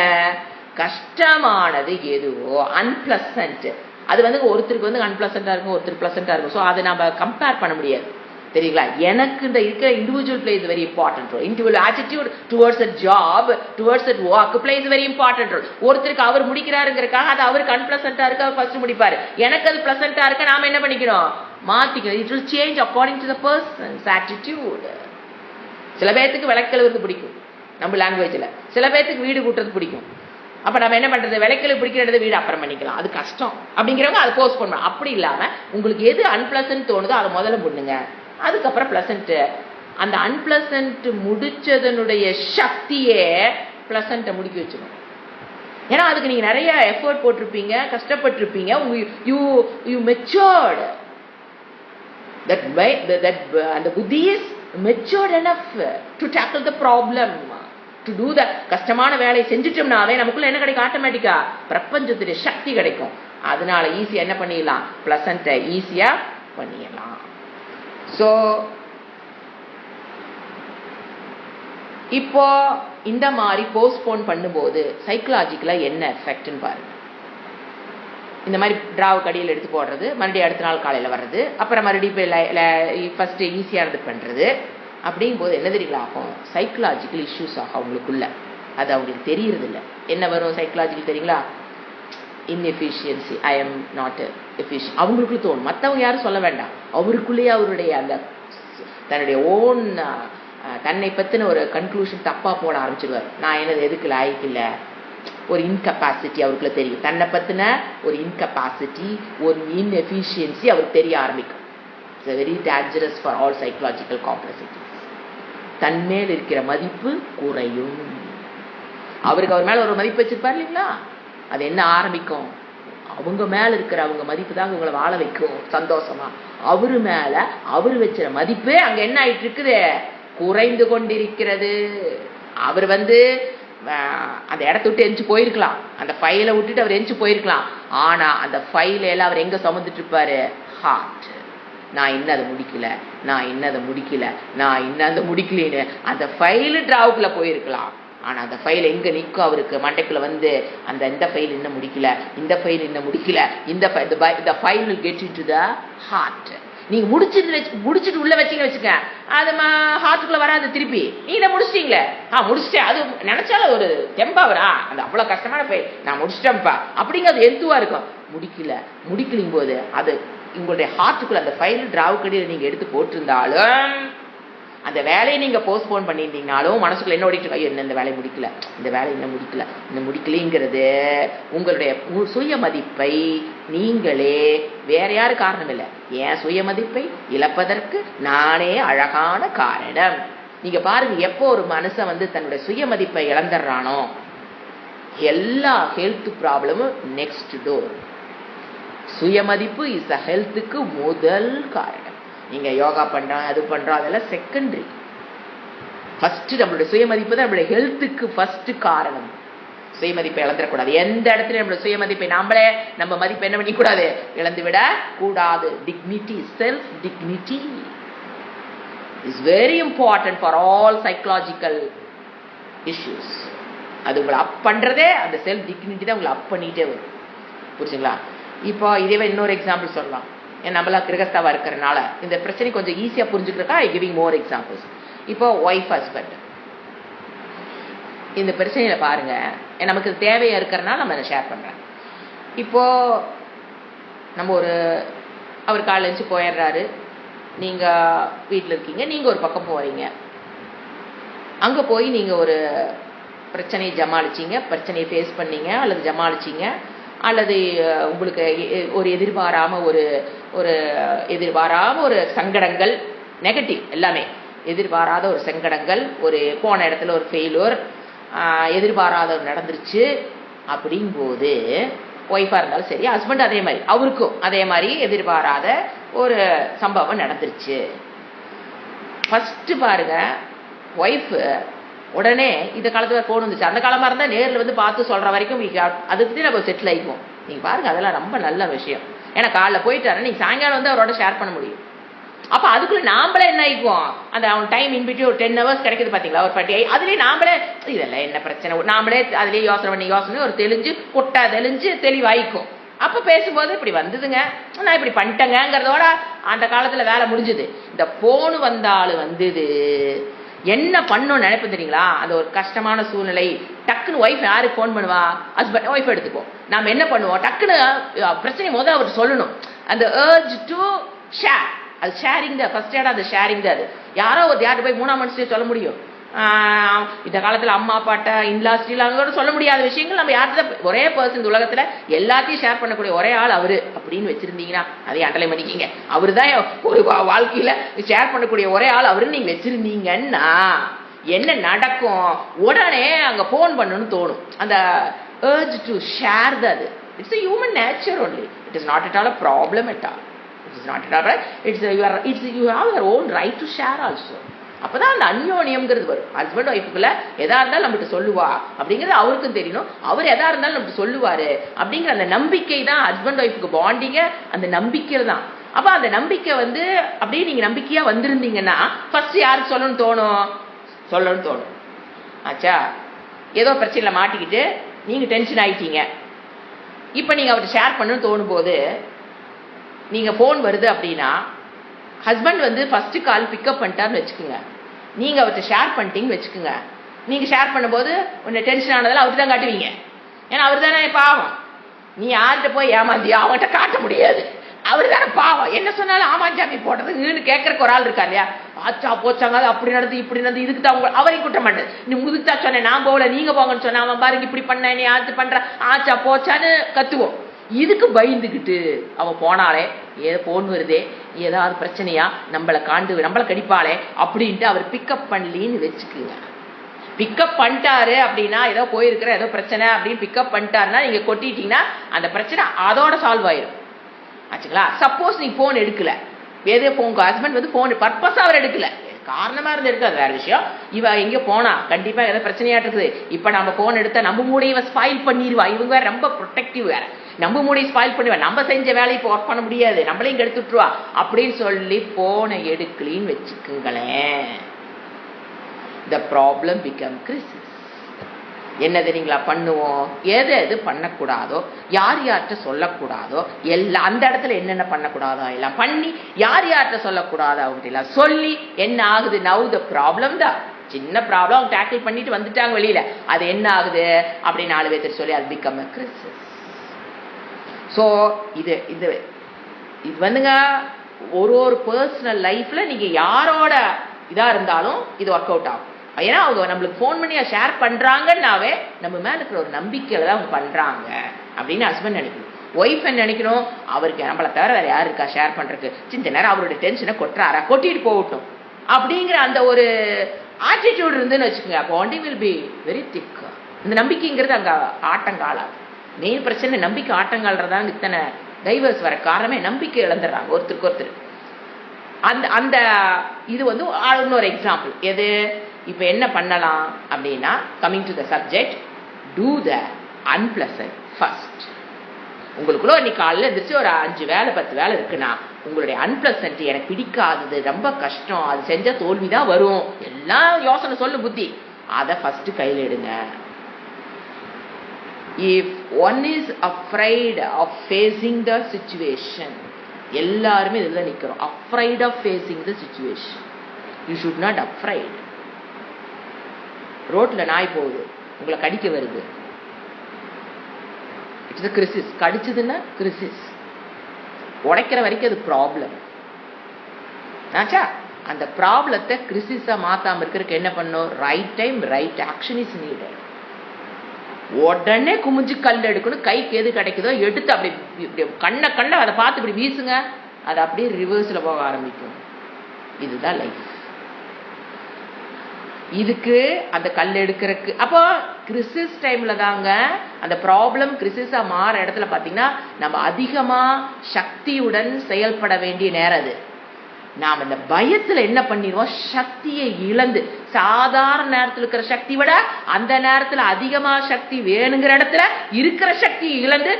கஷ்டமானது எதுவோ அன்பிளசன்ட், அது வந்து ஒருத்தருக்கு வந்து அன்பிளசண்டா இருக்கும், ஒருத்தருக்கு பிளசண்டா இருக்கும். ஸோ அதை நம்ம கம்பேர் பண்ண முடியாது தெரியுங்களா. எனக்கு இந்த இருக்கிற individual place very important role, individual attitude towards a job, towards at work place very important role. ஒருத்தருக்கு அவர் முடிக்கிறாருங்கிறக்காக அது அவருக்கு அன்பிளசண்டா இருக்கு, அவர் ஃபர்ஸ்ட் முடிப்பாரு. எனக்கு அது பிளசண்டா இருக்கு, நாம என்ன பண்ணிக்கணும், மாத்திக்கணும். It will change according to the persons attitude. சில பேர்த்துக்கு விளக்கெழுவது பிடிக்கும் நம்ம லாங்குவேஜ்ல, சில பேர்த்துக்கு வீடு கூட்டுறது பிடிக்கும். அப்ப நம்ம என்ன பண்றது, விளக்கெழு பிடிக்கிறது வீடு அப்புறம் பண்ணிக்கலாம், அது கஷ்டம் அப்படிங்கிறவங்க அதை போஸ்ட் பண்ணணும். அப்படி இல்லாம உங்களுக்கு எது அன்பிளசன்ட் தோணுதோ அதை முதல்ல பண்ணுங்க, அதுக்கப்புறம் பிளசன்ட். அந்த அன்பிளசன்ட் முடிச்சதனுடைய சக்தியே பிளசன்ட்டை முடிக்க வச்சிடும். ஏன்னா அதுக்கு நீங்க நிறைய எஃபர்ட் போட்டிருப்பீங்க, கஷ்டப்பட்டிருப்பீங்க, யூ மெச்சூர்ட். அந்த புத்தி is matured enough to tackle the problem, to do the கஷ்டமான வேலையை செஞ்சுட்டோம்னாவே நமக்குள்ள என்ன கிடைக்கும், ஆட்டோமேட்டிக்கா பிரபஞ்சத்துடைய சக்தி கிடைக்கும். அதனால ஈஸியா என்ன பண்ணிடலாம், பிளசன்ட்டை ஈஸியா பண்ணிடலாம். ஸோ இப்போ இந்த மாதிரி போஸ்ட்போன் பண்ணும்போது சைக்கலாஜிக்கலா என்ன எஃபெக்ட்னு பாருங்க. இந்த மாதிரி டிராவு கடியில் எடுத்து போடுறது, மறுபடியும் அடுத்த நாள் காலையில் வர்றது, அப்புறம் மறுபடியும் ஃபர்ஸ்ட் ஈஸியானது பண்றது, அப்படிங்கும் போது என்ன தெரியுங்களா ஆகும், சைக்கலாஜிக்கல் இஷ்யூஸ் ஆகும் அவங்களுக்குள்ள. அது அவங்களுக்கு தெரியறது இல்லை. என்ன வரும் சைக்கலாஜிக்கல் தெரியுங்களா, inefficiency, I am not efficient அவங்களுக்குள்ள தோணும். மற்றவங்க யாரும் சொல்ல வேண்டாம், அவருக்குள்ளேயே அவருடைய அந்த தன்னுடைய ஓன் தன்னை பற்றின ஒரு கன்க்ளூஷன் தப்பா போட ஆரம்பிச்சிருவார். நான் என்னது எதுக்கு லாய்க்கு இல்லை, ஒரு இன்கெப்பாசிட்டி அவருக்குள்ள தெரியும், தன்னை பற்றின ஒரு இன்கெப்பாசிட்டி, ஒரு இன்எஃபிஷியன்சி அவருக்கு தெரிய ஆரம்பிக்கும். It's very dangerous for all psychological complexities. தன்மேல் இருக்கிற மதிப்பு குறையும். அவருக்கு அவர் மேல ஒரு மதிப்பு வச்சிருப்பார் இல்லைங்களா? அது என்ன ஆரம்பிக்கும்? அவங்க மேல இருக்கிற அவங்க மதிப்பு தான் உங்களை வாழ வைக்கும் சந்தோஷமா. அவரு மேல அவரு வச்சிருக்க மதிப்பு அங்க என்ன ஆயிட்டு இருக்குது? குறைந்து கொண்டிருக்கிறது. அவர் அந்த இடத்த விட்டு எரிஞ்சு போயிருக்கலாம், அந்த ஃபைலை விட்டுட்டு அவர் எரிஞ்சு போயிருக்கலாம். ஆனா அந்த ஃபைல எல்லாம் அவர் எங்க சுமந்துட்டு இருப்பாரு? ஹார்ட். நான் இன்னும் அதை முடிக்கல, நான் இன்னும் அதை முடிக்கல, நான் இன்னும் அதை முடிக்கலன்னு அந்த ஃபைலு டிராவுக்குள்ள போயிருக்கலாம். ஆனா அந்த ஃபைல் எங்க நிற்கும்? அவருக்கு மண்டைக்குள்ள அந்த இந்த ஃபைல் இன்னும் முடிக்கல, இந்த ஃபைல் இன்னும் முடிக்கல, இந்த file will get into the heart. நீங்க முடிச்சுட்டு உள்ள வச்சீங்க வச்சுக்க, அது ஹார்ட்டுக்குள்ள வராது திருப்பி. நீங்க முடிச்சிட்டீங்களே, முடிச்சிட்டேன், அது நினைச்சாலும் ஒரு தெம்பாவரா, அந்த அவ்வளவு கஷ்டமான ஃபைல் நான் முடிச்சிட்டேன்ப்பா அப்படிங்கிறது எதுவா இருக்கும். முடிக்கலிங் போது அது உங்களுடைய ஹார்ட்டுக்குள்ள அந்த ஃபைல் டிராவுக்கடியில் நீங்க எடுத்து போட்டிருந்தாலும், அந்த வேலையை நீங்க போஸ்ட்போன் பண்ணியிருந்தீங்கனாலும் மனசுக்குள்ள என்ன ஓடிட்டு ஐயோ இந்த வேலையை முடிக்கல, இந்த வேலை இன்னும் முடிக்கலைங்கிறது உங்களுடைய சுய மதிப்பை நீங்களே, வேற யாரு காரணம் இல்லை, ஏன் சுய மதிப்பை இழப்பதற்கு நானே அழகான காரணம். நீங்க பாருங்க, எப்போ ஒரு மனுஷன் தன்னுடைய சுய மதிப்பை இழந்துடுறானோ எல்லா ஹெல்த் ப்ராப்ளமும் நெக்ஸ்ட் டோர். சுயமதிப்பு இஸ் அ ஹெல்த்துக்கு முதல் காரணம். நீங்க யோகா பண்றோம், அது பண்றோம், அதெல்லாம் செகண்டரி. ஃபர்ஸ்ட் நம்மளுடைய சுயமதிப்பு தான் நம்மளுடைய ஹெல்த்துக்கு ஃபர்ஸ்ட் காரணம். சுயமதிப்பை இழந்துடக்கூடாது. எந்த இடத்துல நம்மளுடைய சுயமதிப்பை நம்ம மதிப்பை என்ன பண்ணிக்கூடாது? இழந்து விட கூடாது. Dignity, self dignity is very important for all psychological issues. அது உங்களை அப் பண்றதே அந்த செல்ஃப் டிக்னிட்டி தான் உங்களை அப் பண்ணிட்டே வரும். புரிஞ்சுங்களா? இப்போ இதே இன்னொரு எக்ஸாம்பிள் சொல்லலாம். நம்மளா கிரகஸ்தாவா இருக்கிறனால இந்த பிரச்சனை கொஞ்சம் ஈஸியா புரிஞ்சுக்கிறக்கா ஐ கிவிங் மோர் எக்ஸாம்பிள்ஸ். இப்போ ஒய்ஃப் ஹஸ்பண்ட் இந்த பிரச்சனையில பாருங்க, நமக்கு தேவையா இருக்கிறனால நம்ம ஷேர் பண்றேன். இப்போ நம்ம அவர் காலைல எழுந்து போயிடுறாரு, நீங்க வீட்டில் இருக்கீங்க, நீங்க ஒரு பக்கம் போறீங்க. அங்க போய் நீங்க ஒரு பிரச்சனையை ஜமாளிச்சீங்க, பிரச்சனையை ஃபேஸ் பண்ணீங்க அல்லது ஜமாளிச்சீங்க, அல்லது உங்களுக்கு ஒரு எதிர்பாராம ஒரு சங்கடங்கள், நெகட்டிவ் எல்லாமே எதிர்பாராத ஒரு சங்கடங்கள், ஒரு போன இடத்துல ஒரு ஃபெயிலியர், எதிர்பாராத ஒரு நடந்துருச்சு. அப்படிங்கும்போது ஒய்ஃபா இருந்தாலும் சரி, ஹஸ்பண்ட் அதே மாதிரி, அவருக்கும் அதே மாதிரி எதிர்பாராத ஒரு சம்பவம் நடந்துருச்சு. ஃபர்ஸ்ட் பாருங்க, ஒய்ஃப் உடனே இந்த காலத்துல போன் வந்துச்சு, அந்த காலமா இருந்தா நேரில் பார்த்து சொல்ற வரைக்கும் அதை பத்தி நம்ம செட்டில் ஆகிக்குவோம். நீங்க பாருங்க, அதெல்லாம் ரொம்ப நல்ல விஷயம். ஏன்னா காலைல போயிட்டாரு, நீங்க சாயங்காலம் அவரோட ஷேர் பண்ண முடியும். அப்ப அதுக்குள்ள நாமளே என்ன ஆயிக்குவோம், அந்த அவன் டைம் இன்பிட்டு ஒரு 10 hours கிடைக்குது பாத்தீங்களா, ஒரு 40, அதுலயே நாமளே இதெல்லாம் என்ன பிரச்சனை, நாமளே அதுலயே யோசனை ஒரு தெளிஞ்சு தெளிவாயிக்கும். அப்ப பேசும்போது இப்படி வந்ததுங்க, நான் இப்படி பண்ணிட்டேங்கிறதோட அந்த காலத்துல வேலை முடிஞ்சது. இந்த போன் வந்தாலும் வந்தது என்ன பண்ணும் நினைப்பு தெரியுங்களா? அந்த ஒரு கஷ்டமான சூழ்நிலை, டக்குன்னு ஒய்ஃப் யாருக்கு போன் பண்ணுவா? ஹஸ்பண்ட். ஒய்ஃப் எடுத்துப்போம். நாம என்ன பண்ணுவோம், டக்குன்னு பிரச்சனை முதல்ல அவர் சொல்லணும். அந்த ஏர்ஜ் டு ஷேர், அது ஷேரிங் தான் ஃபர்ஸ்ட் ஏடா, அது ஷேரிங் தான். அது யார்கிட்ட போய் மூணாம் மனுஷன் சொல்ல முடியும்? இந்த காலத்துல அம்மா அப்பாட்ட இன்லாஸ்டில சொல்ல முடியாத விஷயங்கள் நம்ம யார்கிட்ட, ஒரே பர்சன் இந்த உலகத்துல எல்லாத்தையும் ஷேர் பண்ணக்கூடிய ஒரே ஆள் அவரு அப்படின்னு வச்சிருந்தீங்கன்னா அதையும் அண்டலை பண்ணிக்கிங்க. அவரு தான் ஒரு வாழ்க்கையில ஷேர் பண்ணக்கூடிய ஒரே ஆள் அவருன்னு நீங்க வச்சிருந்தீங்கன்னா என்ன நடக்கும்? உடனே அங்க போன் பண்ணணும்னு தோணும். அந்த urge to share that, it's a human nature only. It is not at all a problem at all. It is not at all, you have your own right to share also. அப்பதான் அந்த அந்யோன்யம்ங்கிறது வரும். Husband ஒய்ஃபுக்குள்ள எதா இருந்தாலும் நம்மகிட்ட சொல்லுவா அப்படிங்கிறது அவருக்கும் தெரியணும், அவர் எதா இருந்தாலும் நம்மகிட்ட சொல்லுவாரு அப்படிங்கிற அந்த நம்பிக்கை தான் ஹஸ்பண்ட் ஒய்ஃபுக்கு பாண்டிங்க. அந்த நம்பிக்கை தான். அப்ப அந்த நம்பிக்கை அப்படியே நீங்க நம்பிக்கையா வந்திருந்தீங்கன்னா ஃபர்ஸ்ட் யாருக்கு சொல்லணும்னு தோணும். ஆச்சா, ஏதோ பிரச்சனையில மாட்டிக்கிட்டு நீங்க டென்ஷன் ஆயிட்டீங்க. இப்ப நீங்க அவர்கிட்ட ஷேர் பண்ணணும்னு தோணும் போது நீங்க போன் வருது அப்படின்னா, ஹஸ்பண்ட் ஃபர்ஸ்ட் கால் பிக்கப் பண்ணிட்டாருன்னு வச்சுக்கோங்க, நீங்க அவர்கிட்ட ஷேர் பண்ணிட்டீங்கன்னு வச்சுக்கோங்க. நீங்க ஷேர் பண்ணும்போது உன்னை டென்ஷன் ஆனதால அவர்கிட்ட தான் காட்டுவீங்க. ஏன்னா அவர் தானே பாவம். நீ யார்கிட்ட போய் ஏமாந்தியா அவன்கிட்ட காட்ட முடியாது. அவரு தானே பாவம். என்ன சொன்னாலும் ஆமாஞ்சாமி போடுறதுன்னு கேட்கறக்கு ஒரு ஆள் இருக்கா இல்லையா? ஆச்சா போச்சாங்க, அப்படி நடந்து இப்படி நடந்து, இதுக்கு தான் அவரையும் குற்றம் பண்ணு. நீ முதுக்கு தான் சொன்னேன், நான் போகல நீங்க போங்கன்னு சொன்ன, அவன் பாருங்க இப்படி பண்ண, நீ ஆச்சு பண்ற, ஆச்சா போச்சான்னு கத்துவோம். இதுக்கு பயந்துக்கிட்டு அவன் போனாலே போன் வருதே, ஏதாவது பிரச்சனையா, நம்மளை கடிப்பாளே அப்படின்ட்டு அவர் பிக்கப் பண்ணலின்னு வச்சுக்குங்க. பிக்கப் பண்ணிட்டாரு அப்படின்னா ஏதோ போயிருக்கிற ஏதோ பிரச்சனை அப்படின்னு பிக்கப் பண்ணிட்டாருன்னா நீங்க கொட்டிட்டீங்கன்னா அந்த பிரச்சனை அதோட சால்வ் ஆயிடும் ஆச்சுங்களா. சப்போஸ் நீ போன் எடுக்கல, ஏதோ உங்க ஹஸ்பண்ட் வந்து போன் பர்பஸா அவர் எடுக்கல, காரணமா இருந்து எடுக்காது வேற விஷயம். இவ எங்க போனா கண்டிப்பா ஏதோ பிரச்சனையா இருக்குது, இப்ப நம்ம போன் எடுத்தா நம்ம மூடையை ஸ்பாயில் பண்ணிடுவா, இவங்க வேற ரொம்ப ப்ரொடெக்டிவ் வேற, நம்ம மூடையை ஸ்பாயில் பண்ணிடுவா, நம்ம செஞ்ச வேலையை இப்போ ஒர்க் பண்ண முடியாது, நம்மளையும் எடுத்துட்டுருவா அப்படின்னு சொல்லி போனை எடுக்கலின்னு வச்சுக்குங்களேன். the problem become crisis. என்ன தெரியுங்களா பண்ணுவோம், எது எது பண்ணக்கூடாதோ, யார் யார்கிட்ட சொல்லக்கூடாதோ எல்லாம் அந்த இடத்துல என்னென்ன பண்ணக்கூடாதோ எல்லாம் பண்ணி, யார் யார்கிட்ட சொல்லக்கூடாதோ அவங்க எல்லாம் சொல்லி என்ன ஆகுது, நவ் த ப்ராப்ளம் தான் சின்ன ப்ராப்ளம் அவங்க டேக்கிள் பண்ணிட்டு வந்துட்டாங்க வெளியில, அது என்ன ஆகுது அப்படி 4 பேர்த்து சொல்லி அது பிகம் a crisis. ஸோ இது இது இது வந்துங்க ஒரு பர்சனல் லைஃப்ல நீங்க யாரோட இதா இருந்தாலும் இது ஒர்க் அவுட் ஆகும். ஏன்னா அவங்க நம்மளுக்கு ஃபோன் பண்ணி ஷேர் பண்றாங்கன்னாவே நம்ம மேல இருக்கிற ஒரு நம்பிக்கையில தான் அவங்க பண்றாங்க அப்படின்னு ஹஸ்பண்ட் நினைக்கணும். ஒய்ஃப் என்ன நினைக்கணும், அவருக்கு நம்மளை தவிர வேற யாரு இருக்கா ஷேர் பண்றதுக்கு, சின்ன நேரம் அவருடைய டென்ஷனை கொட்டுறாரா, கொட்டிட்டு போகட்டும் அப்படிங்கிற அந்த ஒரு ஆட்டிடியூட் இருந்துன்னு வச்சுக்கோங்க, bonding will be very thick. இந்த நம்பிக்கைங்கிறது அங்க ஆட்டங்காலாது. மெயின் பிரச்சனை நம்பிக்கை ஆட்டங்கால்றதாங்க இத்தனை டைவர்ஸ் வர காரணமே, நம்பிக்கை இழந்துடுறாங்க ஒருத்தருக்கு ஒருத்தர். அந்த அந்த இது வந்து இன்னொரு எக்ஸாம்பிள். எது இப்ப என்ன பண்ணலாம் அப்படின்னா, coming to the subject, do the unpleasant first. உங்களுக்குள்ள இன்னைக்கு காலையில் எந்திரிச்சு ஒரு 5 வேலை 10 வேலை இருக்குன்னா, உங்களுடைய அன்பிளசன்ட் எனக்கு பிடிக்காதது ரொம்ப கஷ்டம், அது செஞ்ச தோல்விதான் வரும் எல்லாம் யோசனை சொல்லு புத்தி, அதை ஃபர்ஸ்ட் கையில் எடுங்க. If one is afraid of facing the situation, எல்லாருமே இதுல நிக்கிறோம், afraid of facing the situation. You should not afraid. ரோட்ல நாய் போகுது, உங்களை கடிக்க வருது, இட்ஸ் a crisis. கடிச்சதுன்னா crisis. உடைக்கிற வரைக்கும் அது ப்ராப்ளம் ஆச்சா. அந்த ப்ராப்ளத்தை கிறிசிஸா மாத்தாம இருக்கிறதுக்கு என்ன பண்ணும், right time right action is needed. உடனே குமிஞ்சு கல் எடுக்கணும், கைக்கு எது கிடைக்குதோ எடுத்து அப்படி இப்படி கண்ண அதை பார்த்து இப்படி வீசுங்க, அது அப்படியே ரிவர்ஸ்ல போக ஆரம்பிக்கும். இதுதான் லைஃப். இதுக்கு அந்த கல் எடுக்கிறதுக்கு அப்போ கிறிசிஸ் டைம்ல தாங்க அந்த ப்ராப்ளம் கிறிசிஸா மாற இடத்துல பாத்தீங்கன்னா நம்ம அதிகமா சக்தியுடன் செயல்பட வேண்டிய நேரம் அது. நாம் இந்த பயத்துல என்ன பண்ணிடுவோம், சக்தியை இழந்து, சாதாரண நேரத்தில் இருக்கிற சக்தி விட அந்த நேரத்துல அதிகமா சக்தி வேணுங்கிற இடத்துல இருக்கிற சக்தியை இழந்து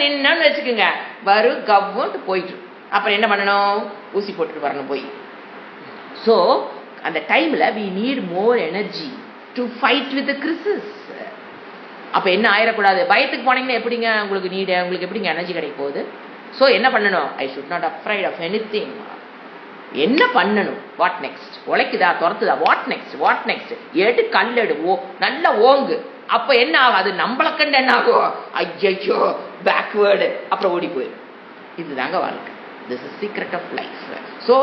நின்னு வச்சுக்கோங்க, வரும் கவ்வுன்ட்டு போயிட்டு அப்புறம் என்ன பண்ணணும், ஊசி போட்டுட்டு வரணும் போய். ஸோ அந்த டைம்ல we need more energy to fight with the crisis. அப்ப என்ன ஆயிடக்கூடாது, பயத்துக்கு போனீங்கன்னா எப்படிங்க உங்களுக்கு உங்களுக்கு எப்படிங்க எனர்ஜி கிடைக்க போகுது. ஸோ என்ன பண்ணணும், I should not afraid of anything. என்ன பண்ணணும், வாட் நெக்ஸ்ட், உழைக்குதா துரத்துதா, வாட் நெக்ஸ்ட் எடு கல்லெடு, நல்ல ஓங்கு. அப்ப என்ன ஆகும், அது நம்மளை கண்டு என்ன ஆகும், ஐயோ பேக்வேர்டு, அப்புறம் ஓடி போயிடும். இதுதாங்க வாழ்க்கை. This is secret of life. So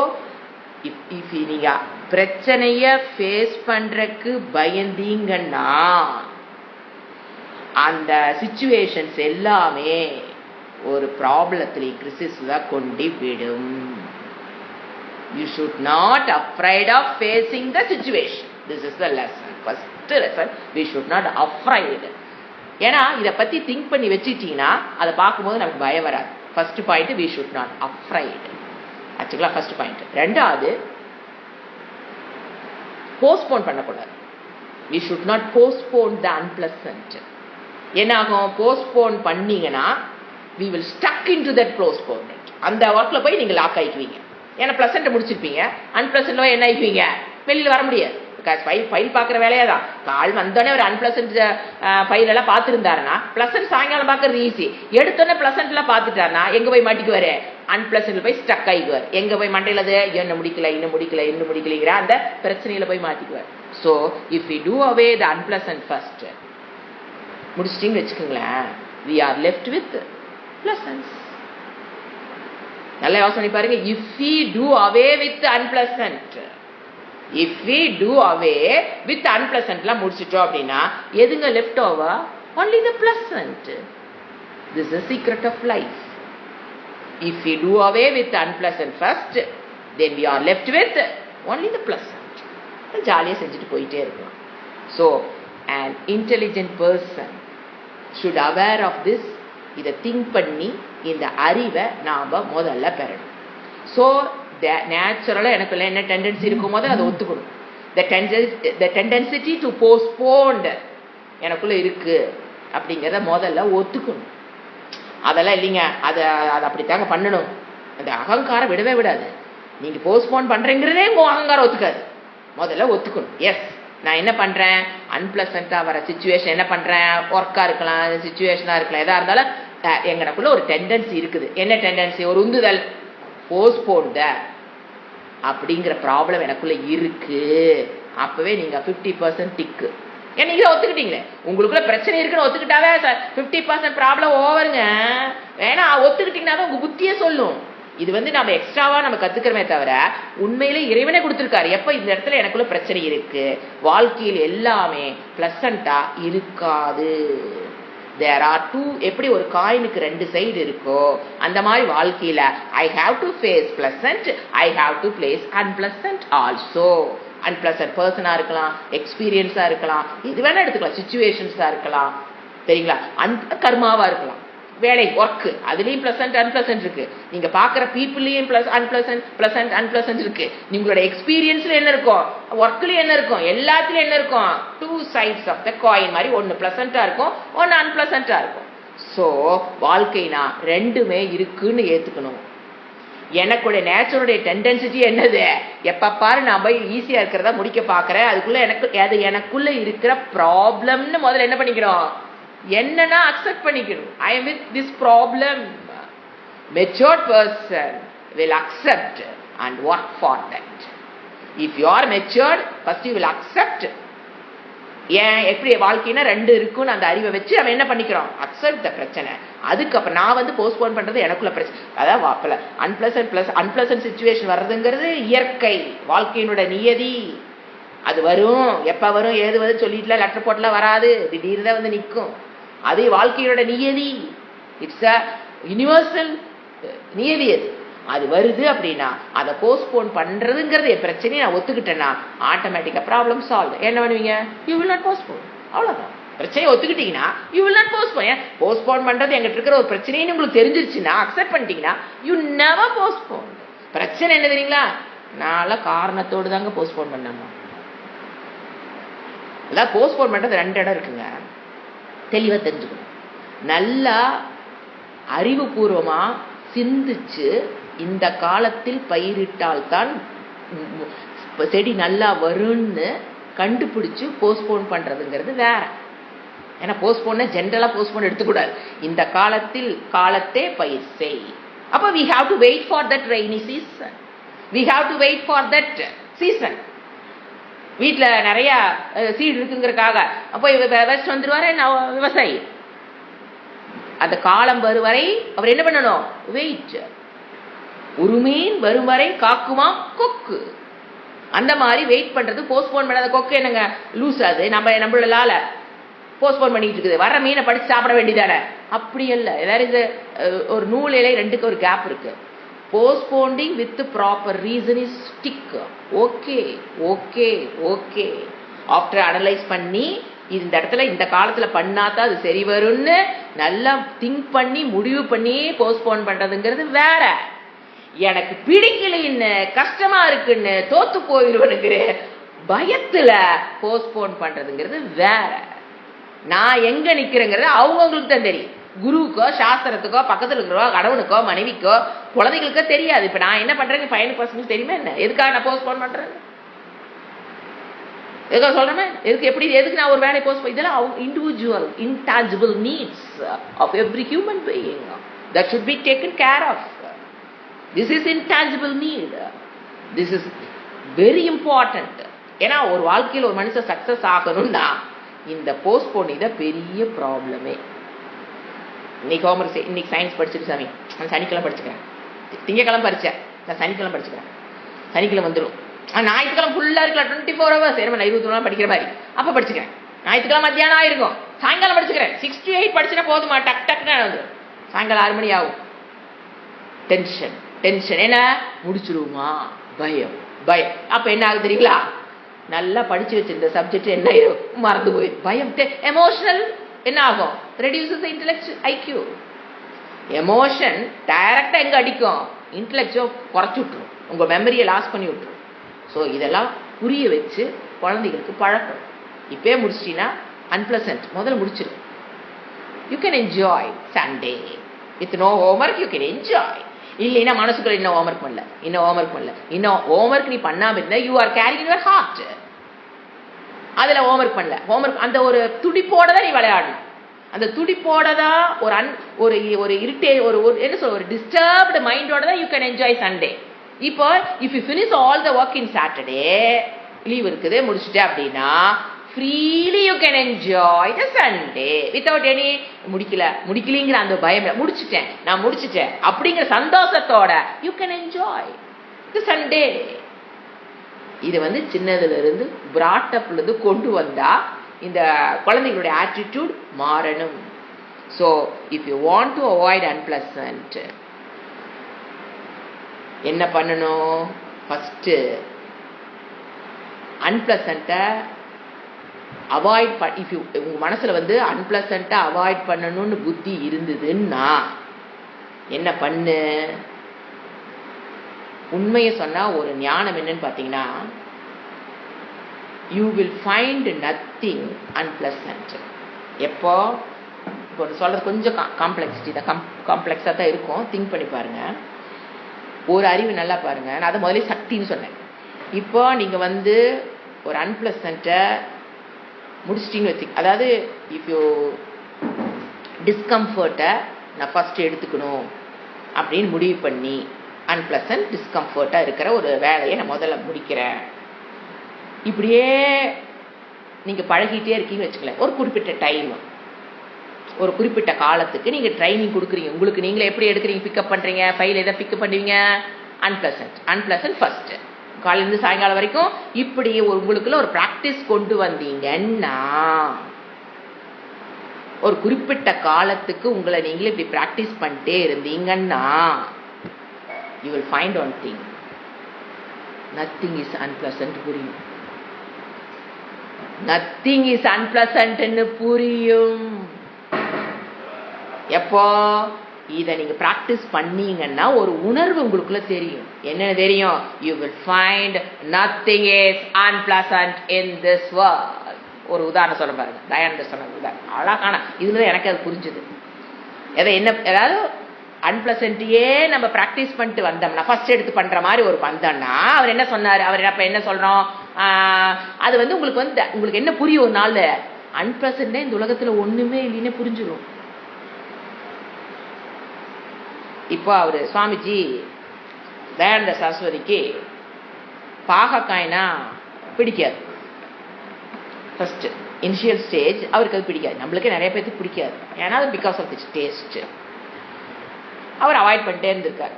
if நீங்க பிரச்சனைய ஃபேஸ் பண்றதுக்கு பயந்தீங்கன்னா அந்த சிச்சுவேஷன்ஸ் எல்லாமே ஒரு ப்ராப்ளத்துல கிறிசிஸ்ல கொண்டு விடும். You should not afraid of facing the situation. This is the lesson. First lesson, we should not afraid. ஏன்னா இதை பத்தி திங்க் பண்ணி வச்சுட்டீங்கன்னா அதை பார்க்கும்போது நமக்கு பயம் வராது. First point, we should not afraid. ஆக்சுவலா ஃபர்ஸ்ட் பாயிண்ட். ரெண்டாவது, போஸ்ட்போன் பண்ணக்கூடாது. we should not postpone the unpleasant. என்ன ஆகும், போஸ்ட்போன் பண்ணீங்கன்னா we will stuck into that postponement. அந்த ஒர்க்ல போய் நீங்க லாக் ஆயிக்குவீங்க. ஏன்னா பிளசன்ட் முடிச்சிருப்பீங்க, அன்பிளசன்ட்ல என்ன ஆயிக்குவீங்க, வெளியில வர முடியாது. ஃபைல் பார்க்குற வேலையா தான். கால் வந்தோடனே ஒரு அன்பிளசன்ட் ஃபைல் எல்லாம் பார்த்துருந்தாருன்னா பிளசன்ட் சாயங்காலம் பார்க்கறது ஈஸி. எடுத்தோடனே பிளசன்ட்ல பார்த்துட்டாருன்னா எங்க போய் மாட்டிக்குவாரு, அன்பிளசன்ட்ல போய் ஸ்டக் ஆகிக்குவார். எங்க போய் மண்டையிலது இன்னும் முடிக்கலைங்கிற அந்த பிரச்சனையில போய் மாட்டிக்குவார். So if you do away the unpleasant first முடிச்சிட்டிங்கன்னு வச்சுக்கோங்களேன், we are left with pleasants. நல்லா யோசனை பாருங்க. if we do away with the unpleasant, if we do away with the unpleasant லாம் முடிச்சிட்டோம் அப்படின்னா எதுங்க left over, only the pleasant. This is the secret of life. If we do away with the unpleasant first, then we are left with only the pleasant. ஜாலியாக செஞ்சுட்டு போயிட்டே இருக்கலாம். So an intelligent person should aware of this. இதை think பண்ணி இந்த அறிவை நாம் முதல்ல பெறணும். ஸோ நேச்சுரலாக எனக்குள்ள என்ன டெண்டன்சி இருக்கும் போது அதை ஒத்துக்கணும். the tendency to postpone எனக்குள்ள இருக்கு அப்படிங்கிறத முதல்ல ஒத்துக்கணும். அதெல்லாம் இல்லைங்க, அதை அப்படித்தாங்க பண்ணணும். அந்த அகங்காரம் விடவே விடாது. நீங்கள் போஸ்ட்போன் பண்ணுறீங்கிறதே உங்கள் அகங்காரம் ஒத்துக்காது. முதல்ல ஒத்துக்கணும். எஸ், நான் என்ன பண்ணுறேன், அன்பிளசண்ட்டாக வர சுச்சுவேஷன் என்ன பண்ணுறேன், ஒர்க்காக இருக்கலாம், சுச்சுவேஷனாக இருக்கலாம், எதாக இருந்தாலும் எங்களுக்குள்ள ஒரு டெண்டன்சி இருக்குது. என்ன டெண்டன்சி? ஒரு உந்துதல். போஸ்ட்போன்ட அப்படிங்கிற ப்ராப்ளம் எனக்குள்ள இருக்கு. அப்பவே நீங்க 50% டிக்கு. ஏன் நீங்களே ஒத்துக்கிட்டீங்களே, உங்களுக்குள்ள பிரச்சனை இருக்குன்னு ஒத்துக்கிட்டாவே 50% ப்ராப்ளம் ஓவருங்க. வேணா ஒத்துக்கிட்டீங்கன்னா தான் உங்க புத்தியே சொல்லும். இது நம்ம எக்ஸ்ட்ராவா நம்ம கத்துக்கிறமே தவிர உண்மையிலே இறைவனே கொடுத்துருக்காரு. எப்ப இந்த இடத்துல எனக்குள்ள பிரச்சனை இருக்கு, வாழ்க்கையில் எல்லாமே பிளசண்டா இருக்காது. தேர் ஆர் டூ, எப்படி ஒரு காயினுக்கு 2 சைடு இருக்கோ அந்த மாதிரி வாழ்க்கையில I have to face pleasant, I have to face unpleasant also. Unpleasant பர்சனா இருக்கலாம், எக்ஸ்பீரியன்ஸா இருக்கலாம், இது வேணா எடுத்துக்கலாம், சுச்சுவேஷன்ஸா இருக்கலாம், சரிங்களா, கர்மாவா இருக்கலாம், வேலை ஒர்க், அதுலயும் பிளசன்ட் அன்பிளசன்ட் இருக்கு. நீங்க பாக்குற பீப்புள்லயும் பிளசன்ட் அன்பிளசன்ட் இருக்கு. உங்களோட எக்ஸ்பீரியன்ஸ்ல என்ன இருக்கும், ஒர்க்ல என்ன இருக்கும், எல்லாத்துலயும் என்ன இருக்கும், 2 sides ஆஃப் த காயின் மாதிரி, ஒன்னு பிளசண்டா இருக்கும், ஒன்னு அன்பிளசண்டா இருக்கும். சோ வாழ்க்கைனா ரெண்டுமே இருக்குன்னு ஏத்துக்கணும். எனக்குடைய நேச்சருடைய டெண்டன்சிட்டி என்னது, எப்ப பாரு நான் போய் ஈஸியா இருக்கிறதா முடிக்க பாக்குறேன், அதுக்குள்ள எனக்குள்ள இருக்கிற ப்ராப்ளம்னு முதல்ல என்ன பண்ணிக்கணும், என்னன்னா அக்செப்ட் பண்ணிக்கணும். ஐ am with this problem. Matured person will accept and work for that. If you are matured, first you will accept. ஏன் எப்படி வாழ்க்கைனா 2 இருக்குன்னு அந்த அறிவை வச்சு அவன் என்ன பண்ணிக்கிறோம், அக்செப்ட் த பிரச்சனை. அதுக்கப்புறம் நான் போஸ்ட்போன் பண்றது எனக்குள்ள பிரச்சனை. அதாவது அன்பிளசன்ட் சிச்சுவேஷன் வர்றதுங்கிறது இயற்கை, வாழ்க்கையினுடைய நியதி. அது வரும், எப்ப வரும், ஏது வரும் சொல்லிட்டுல லெட்டர் போட்டுலாம் வராது, திடீர்னு தான் நிற்கும். அது வாழ்க்கையோட நியதி. இட்ஸ் அ யூனிவர்சல் நியதி. அது வருது அப்படின்னா அதை போஸ்ட்போன் பண்றதுங்கிறது என் பிரச்சனையை நான் ஒத்துக்கிட்டேன்னா ஆட்டோமேட்டிக்கா ப்ராப்ளம் சால்வ். என்ன பண்ணுவீங்க, யூ வில் நாட் போஸ்ட்போன். அவ்வளவுதான். பிரச்சனையை ஒத்துக்கிட்டீங்கன்னா you will not postpone. Postpone பண்றது எங்கிட்ட இருக்கிற ஒரு பிரச்சனைன்னு உங்களுக்கு தெரிஞ்சிருச்சுன்னா, அக்செப்ட் பண்ணிட்டீங்கன்னா யூ நெவர் போஸ்ட்போன். பிரச்சனை என்ன தெரியுங்களா, நான் காரணத்தோடு தாங்க போஸ்ட்போன் பண்ணாம. அதான் போஸ்ட்போன் பண்றது 2 இடம் இருக்குங்க, தெளிவா தெரிஞ்சுக்கணும். நல்லா அறிவுபூர்வமா சிந்திச்சு இந்த காலத்தில் பயிரிட்டால்தான் செடி நல்லா வரும்னு கண்டுபிடிச்சு போஸ்ட்போன் பண்றதுங்கிறது வேற. ஏன்னா போஸ்ட்போன் ஜென்ரலா போஸ்ட்போன் எடுத்துக்கூடாது. இந்த காலத்தே பயிர் செய். அப்ப we have to wait for that rainy season, we have to wait for that season. வீட்டுல நிறைய சீடு இருக்குங்கிறதுக்காக போய் வெஸ்ட் வந்துருவாரு விவசாயி. அந்த காலம் வரும் வரை அவர் என்ன பண்ணணும், வெயிட். உருமீன் வரும் வரை காக்குமா கொக்கு. அந்த மாதிரி வெயிட் பண்றது. போஸ்ட்போன் பண்ணாத கொக்கு என்னங்க லூஸ், அது நம்மளால போஸ்ட்போன் பண்ணிட்டு இருக்குது. வர மீனை படிச்சு சாப்பிட வேண்டியதானே, அப்படி இல்ல. ஏதாவது ஒரு நூலிலே 2க்கு ஒரு கேப் இருக்கு. Postponing with the proper reason is stick. Okay. After analyze பண்ணி இந்த இடத்துல இந்த காலத்துல பண்ணாதான் அது சரி வரும்னு நல்லா திங்க் பண்ணி முடிவு பண்ணி போஸ்ட்போன் பண்றதுங்கிறது வேற. எனக்கு பிடிக்கலைன்னு, கஷ்டமா இருக்குன்னு, தோத்து போயிடுவனுங்கிற பயத்துல போஸ்ட்போன் பண்றதுங்கிறது வேற. நான் எங்க நிக்கிறேங்கிறது அவங்களுக்கு தான் தெரியும். குருவுக்கோ சாஸ்திரத்துக்கோ பக்கத்துல இருக்கிறவோ கடவுளுக்கோ மனைவிக்கோ குழந்தைகளுக்கோ தெரியாது. இப்ப நான் என்ன பண்றேன், 5% தெரியுமா என்ன, எதுக்காக நான் போஸ்ட்போன் பண்றேன், எதுக்காக சொல்றேன், எதுக்கு நான் ஒரு வேலையை போஸ்ட், இதெல்லாம் individual intangible needs of every human being that should be taken care of. This is intangible need. This is very important. ஏன்னா ஒரு வாழ்க்கையில் ஒரு மனுஷன் சக்சஸ் ஆகணும்னா இந்த போஸ்ட்போன் இத பெரிய ப்ராப்ளமே. இன்னைக்கு ஹோம்ஒர்க், இன்னைக்கு சயின்ஸ் படிச்சுட்டு சாமி நான் சனிக்கிழமை படிச்சுக்கிறேன், திங்கக்கிழமை படிச்சேன், நான் சனிக்கிழமை படிச்சுக்கிறேன், சனிக்கிழமை வந்துடும். ஞாயிற்றுக்கிழமை ஃபுல்லா இருக்கலாம், 24 hours நான் 21 நாள் படிக்கிற மாதிரி அப்ப படிச்சுக்கிறேன். ஞாயிற்றுக்கிழமை மத்தியானம் ஆயிருக்கும், சாயங்காலம் படிச்சுக்கிறேன். 6 to 8 படிச்சுனா போதுமா, டக்குன்னு வந்துடும். சாயங்காலம் 6 மணி ஆகும். டென்ஷன் என்ன முடிச்சிருவோமா, பயம். அப்ப என்ன ஆகுது தெரியுங்களா, நல்லா படிச்சு வச்சிருந்த சப்ஜெக்ட் என்ன ஆயிரும், மறந்து போயிடும். பயம், எமோஷனல் என்ன ஆகும், reduces the intellectual IQ. Emotion டைரக்டா எங்க அடிக்கும், இன்டெலெக்சுவல் குறைச்சி விட்டுரும், உங்க மெமரியை லாஸ் பண்ணி விட்டுரும். ஸோ இதெல்லாம் புரிய வச்சு குழந்தைகளுக்கு பழக்கம். இப்பே முடிச்சிட்டீங்கன்னா அன்பிளசன்ட் முதல்ல முடிச்சிரு. You can enjoy Sunday with no homework, you can enjoy. இல்லைன்னா மனசுக்குள்ள இன்னும் ஹோம்ஒர்க் பண்ணல, இன்னும் ஹோம்ஒர்க் பண்ணல, இன்னும் ஹோம்ஒர்க் நீ பண்ணாம இருந்தா you are carrying your heart. அதுல ஹோம்ஒர்க் பண்ணல, ஹோம்ஒர்க் அந்த ஒரு துடிப்போட தான் நீ விளையாடணும். அந்த துடிப்போட தான் ஒரு இருட்டே ஒரு என்ன சொல்ற ஒரு டிஸ்டர்ப்டு மைண்டோட தான் யூ கேன் என்ஜாய் சண்டே. இப்போ if you finish all the work in Saturday, leave இருக்குது முடிச்சுட்டே அப்படின்னா freely you can enjoy the Sunday without any முடிக்கலிங்கிற அந்த பயம், நான் முடிச்சிட்டேன் அப்படிங்கிற சந்தோஷத்தோட you can enjoy the Sunday. இது சின்னதுல இருந்து brought upல இருந்து கொண்டு வந்தா இந்த குழந்தைகளுடைய ஆட்டிடியூட் மாறணும். So if you want to avoid unpleasant, என்ன பண்ணணும், ஃபர்ஸ்ட் அன்பிளசண்ட்டை அவாய்ட் இஃப் யூ உங்க மனசுல அன்பிளசண்ட்டை அவாய்ட் பண்ணணும்னு புத்தி இருந்ததுன்னா என்ன பண்ணு, உண்மையை சொன்னா ஒரு ஞானம் என்னன்னு பாத்தீங்கன்னா, you will find nothing unpleasant. எப்போ இப்போ சொல்றது கொஞ்சம் காம்ப்ளெக்ஸிட்டி தான், காம்ப்ளெக்ஸா தான் இருக்கும், திங்க் பண்ணி பாருங்க. ஒரு அறிவு நல்லா பாருங்க, நான் அதை முதல்ல சக்தின்னு சொன்னேன். இப்போ நீங்க ஒரு அன்பிளசண்ட்டை முடிச்சிட்டிங்கன்னு வச்சு, அதாவது இஃப் யூ டிஸ்கம்ஃபர்ட்டை நான் ஃபர்ஸ்ட் எடுத்துக்கணும் அப்படின்னு முடிவு பண்ணி அன்பிளசன்ட் டிஸ்கம்ஃபர்ட்டா இருக்கிற ஒரு வேலையை நான் முதல்ல முடிக்கிறேன், இப்படியே நீங்க பழகிட்டே இருக்கீங்கன்னு வச்சுக்கல. ஒரு குறிப்பிட்ட டைம், ஒரு குறிப்பிட்ட காலத்துக்கு நீங்க ட்ரைனிங் கொடுக்குறீங்க. உங்களுக்கு நீங்களே எப்படி எடுக்கிறீங்க, பிக்கப் பண்றீங்க, ஃபைல் எதை பிக்கப் பண்ணுவீங்க, அன்பிளசன்ட் ஃபர்ஸ்ட், காலையிலிருந்து சாயங்காலம் வரைக்கும் இப்படி உங்களுக்குள்ள ஒரு பிராக்டிஸ் கொண்டு வந்தீங்கன்னா, ஒரு குறிப்பிட்ட காலத்துக்கு உங்களை நீங்களே இப்படி பிராக்டிஸ் பண்ணிட்டே இருந்தீங்கன்னா, you will find one thing, nothing is unpleasant புரியும். நத்திங் இஸ் அன்பிளசன்ட்னு புரியும். எப்போ இதை நீங்க பிராக்டிஸ் பண்ணீங்கன்னா ஒரு உணர்வு உங்களுக்குள்ள தெரியும். என்ன தெரியும், you will find nothing is unpleasant in this world. ஒரு உதாரணம் சொல்ல பாருங்க, தயானந்தர் சொன்ன உதாரணம் அழகான, இதுல எனக்கு அது புரிஞ்சுது. ஏதாவது அன்பிளசன்ட்டையே நம்ம பிராக்டிஸ் பண்ணிட்டு வந்தோம்னா, ஃபர்ஸ்ட் எடுத்து பண்ற மாதிரி ஒரு வந்தோம்னா, அவர் என்ன சொன்னாரு, அவர் அப்ப என்ன சொல்றோம், அது உங்களுக்கு என்ன புரியும், ஒரு நாள் அன்பிளசன்ட் இந்த உலகத்துல ஒண்ணுமே இல்லைன்னு புரிஞ்சிடும். இப்போ அவரு சுவாமிஜி தயானந்த சரஸ்வதிக்கு பாகக்காய்னா பிடிக்காது. ஃபர்ஸ்ட் இனிஷியல் ஸ்டேஜ் அவருக்கு அது பிடிக்காது, நம்மளுக்கே நிறைய பேருக்கு பிடிக்காது. ஏன்னா அது பிகாஸ் ஆஃப் திஸ் டேஸ்ட். அவர் அவாய்ட் பண்ணிட்டே இருந்திருக்காரு.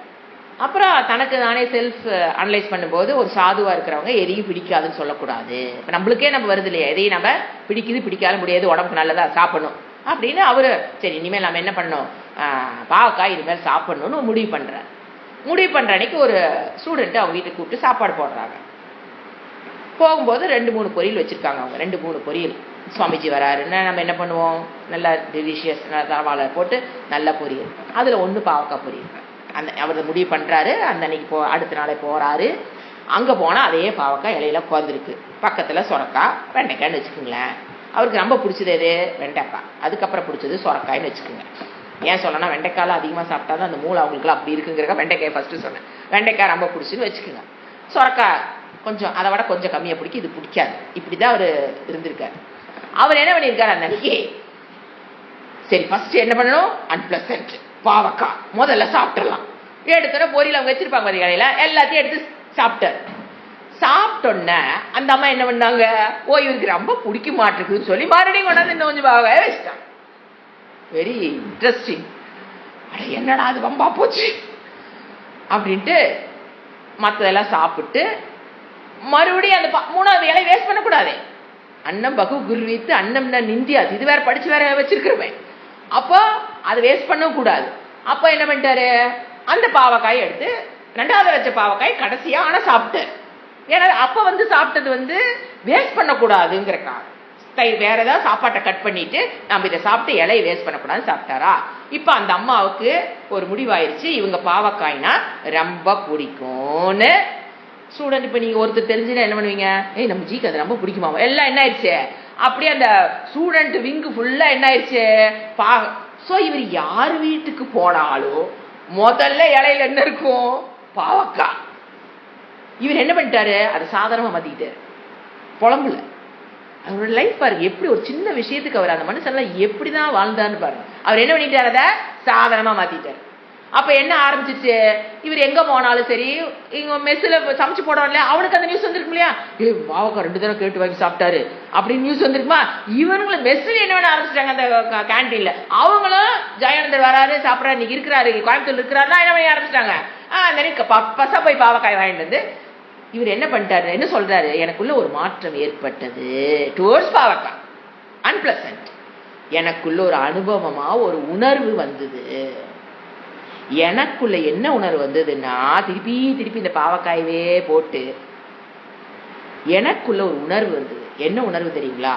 அப்புறம் தனக்கு நானே செல்ஃப் அனலைஸ் பண்ணும்போது, ஒரு சாதுவா இருக்கிறவங்க எதையும் பிடிக்காதுன்னு சொல்லக்கூடாது. இப்போ நம்மளுக்கே நம்ம வருது இல்லையா, எதையும் நம்ம பிடிக்குது பிடிக்காத முடியாது, உடம்புக்கு நல்லதா சாப்பிடணும் அப்படின்னு அவரு சரி இனிமேல் நம்ம என்ன பண்ணோம், பாவக்காய் இனிமேல் சாப்பிடணும்னு முடிவு பண்ற அன்னைக்கு ஒரு ஸ்டூடெண்ட் அவங்க வீட்டுக்கு கூப்பிட்டு சாப்பாடு போடுறாங்க. போகும்போது 2-3 பொரியல் வச்சிருக்காங்க. அவங்க 2-3 பொரியல். சுவாமிஜி வராருன்னா நம்ம என்ன பண்ணுவோம், நல்லா டெலிஷியஸ் தவாலை போட்டு நல்ல பொரியல், அதுல 1 பாவக்காய் பொரியல். அவர் முடிவு பண்றாரு. அந்த அன்னைக்கு அடுத்த நாளே போறாரு. அங்க போனா அதே பாவக்காய் இலையில உட்காந்துருக்கு, பக்கத்துல சொரக்காய் வெண்டைக்காய்ன்னு வச்சுக்கோங்களேன். அவருக்கு ரொம்ப பிடிச்சது எது, வெண்டைக்காய். அதுக்கப்புறம் பிடிச்சது சொரக்காய்ன்னு வச்சுக்கோங்க. ஏன் சொல்லனா, வெண்டைக்காய் அதிகமா சாப்பிட்டாதான் அந்த மூளை அவங்களுக்குலாம் அப்படி இருக்குங்கிறக்க வெண்டைக்காய் ஃபர்ஸ்ட் சொன்னேன். வெண்டைக்காய் ரொம்ப பிடிச்சுன்னு வச்சுக்கோங்க. சொரக்காய் கொஞ்சம் அதை விட கொஞ்சம் கம்மியா பிடிக்கும், இது பிடிக்காது. இப்படிதான் அவரு இருந்திருக்காரு. அவர் என்ன பண்ணியிருக்காரு அந்த அன்னைக்கு, சரி ஃபர்ஸ்ட் என்ன பண்ணணும், அன்பிளசன்ட் பாவக்காய் முதல்ல சாப்பிட்டுடலாம். எடுத்துற பொரியல் அவங்க வச்சிருப்பாங்க கடையில, எல்லாத்தையும் எடுத்து சாப்பிட்டாரு. சாப்பிட்டோன்ன அந்த அம்மா என்ன பண்ணாங்க, ஓ இவருக்கு ரொம்ப பிடிக்க மாட்டிருக்குன்னு சொல்லி மறுபடியும் கொண்டாந்து இன்னும் கொஞ்சம் பாவக்காய வச்சுட்டாங்க. Very interesting. அட என்னடா அது வம்பா போச்சு அப்படின்ட்டு மற்றதெல்லாம் சாப்பிட்டு மறுபடியும் அந்த 3வது இலை வேஸ்ட் பண்ணக்கூடாது. அன்னம் பகு குருவித்து அன்னம் நிந்தியாது, இது வேற படிச்சு வேற வச்சிருக்கிறவன். அப்போ அதை வேஸ்ட் பண்ண கூடாது. அப்ப என்ன பண்ணிட்டாரு, அந்த பாவக்காயை எடுத்து 2வது வச்ச பாவக்காய் கடைசியா ஆனா சாப்பிட்டாரு. ஏன்னா அப்ப சாப்பிட்டது வேஸ்ட் பண்ணக்கூடாதுங்கிறக்கா வேற ஏதாவது சாப்பாட்டை கட் பண்ணிட்டு நம்ம இதை சாப்பிட்டு இலையை வேஸ்ட் பண்ணக்கூடாதுன்னு சாப்பிட்டாரா. இப்ப அந்த அம்மாவுக்கு ஒரு முடிவாயிருச்சு, இவங்க பாவக்காய்னா ரொம்ப பிடிக்கும்னு. ஸ்டூடெண்ட் இப்ப நீங்க ஒருத்தர் தெரிஞ்சுன்னா என்ன பண்ணுவீங்க, நம்ம ஜிக்கு அது ரொம்ப பிடிக்குமா, எல்லாம் என்ன ஆயிடுச்சு அப்படியே அந்த ஸ்டூடெண்ட் விங்கு ஃபுல்லா என்ன ஆயிடுச்சு சோ இவர் யார் வீட்டுக்கு போனாலும் முதல்ல இலையில என்ன இருக்கும், பாவக்காய். இவர் என்ன பண்ணிட்டாரு, அதை சாதாரணமா மாத்திக்கிட்டாரு. புலம்புல அவரோட லைஃப் பாருங்க, எப்படி ஒரு சின்ன விஷயத்துக்கு அவர் அந்த மனுஷன் எப்படிதான் வாழ்ந்தான்னு பாருங்க. அவர் என்ன பண்ணிட்டாரு, அதை சாதாரணமா மாத்திட்டாரு. அப்ப என்ன ஆரம்பிச்சிருச்சு, இவர் எங்க போனாலும் சரி, இங்க மெஸ்ல சமைச்சு போடுறோம் இல்லையா, அவனுக்கு அந்த நியூஸ் வந்திருக்கும் இல்லையா, பாவக்கா 2 தடவை கேட்டு வாங்கி சாப்பிட்டாரு அப்படின்னு நியூஸ் வந்திருக்குமா. இவங்களும் மெஸ்ல என்ன வேணா ஆரம்பிச்சிட்டாங்க அந்த கேன்டீன்ல. அவங்களும் ஜெயானந்தர் வராரு சாப்பிட்றாரு, இன்னைக்கு இருக்கிறாரு கோயம்புத்தூர் இருக்கிறாருன்னா என்ன பண்ணி ஆரம்பிச்சிட்டாங்க. பசா போய் பாவக்காய் வாங்கிட்டு வந்து இவர் என்ன பண்ணிட்டாரு, என்ன சொல்றாரு, எனக்குள்ள ஒரு மாற்றம் ஏற்பட்டது டுவர்ட்ஸ் பாவக்காய், அன்பிளசன்ட். எனக்குள்ள ஒரு அனுபவமா ஒரு உணர்வு வந்தது. எனக்குள்ள என்ன உணர்வு வந்ததுன்னா, திருப்பி திருப்பி இந்த பாவக்காயவே போட்டு எனக்குள்ள ஒரு உணர்வு வந்தது. என்ன உணர்வு தெரியுங்களா,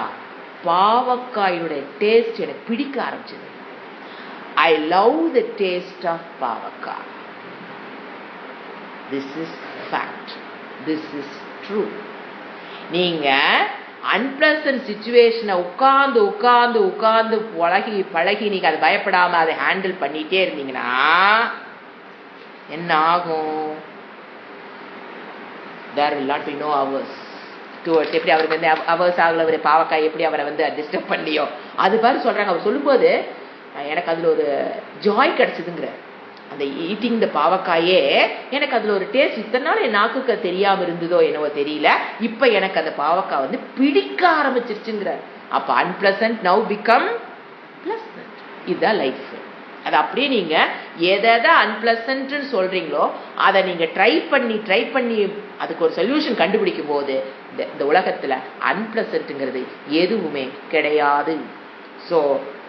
பாவக்காயுடைய டேஸ்ட் எனக்கு பிடிக்க ஆரம்பிச்சது. I love the taste of pavakkai. This is fact, this is true. நீங்க அன்பிளசன்ட் சிச்சுவேஷனை உட்கார்ந்து உட்கார்ந்து உட்கார்ந்து பழகி நீங்க அதை பயப்படாம அதை ஹேண்டில் பண்ணிட்டே இருந்தீங்கன்னா என்ன ஆகும், there will not be no hours towards. எப்படி அவருக்கு அவர்ஸ் ஆகல, அவர் பாவக்காய் எப்படி அவரை டிஸ்டர்ப் பண்ணியோ அது பாரு சொல்றாங்க. அவர் சொல்லும்போது எனக்கு அதுல ஒரு ஜாய் கிடைச்சதுங்கிற, அந்த ஈட்டிங் த பாவக்காயே எனக்கு அதுல ஒரு டேஸ்ட் இத்தனை நாள் என் நாக்குக்கு தெரியாம இருந்ததோ என்னவோ தெரியல, இப்ப எனக்கு அந்த பாவக்காய் பிடிக்க ஆரம்பிச்சிருச்சுங்கிற. அப்ப அன்பிளசன்ட் நவ் பிகம் பிளசன்ட். இதுதான் லைஃப். அது அப்படியே நீங்க எதை அன்பிளசன்ட் சொல்றீங்களோ அதை நீங்க ட்ரை பண்ணி அதுக்கு ஒரு சொல்யூஷன் கண்டுபிடிக்கும் போது இந்த உலகத்துல அன்பிளசன்ட்ங்கிறது எதுவுமே கிடையாது. ஸோ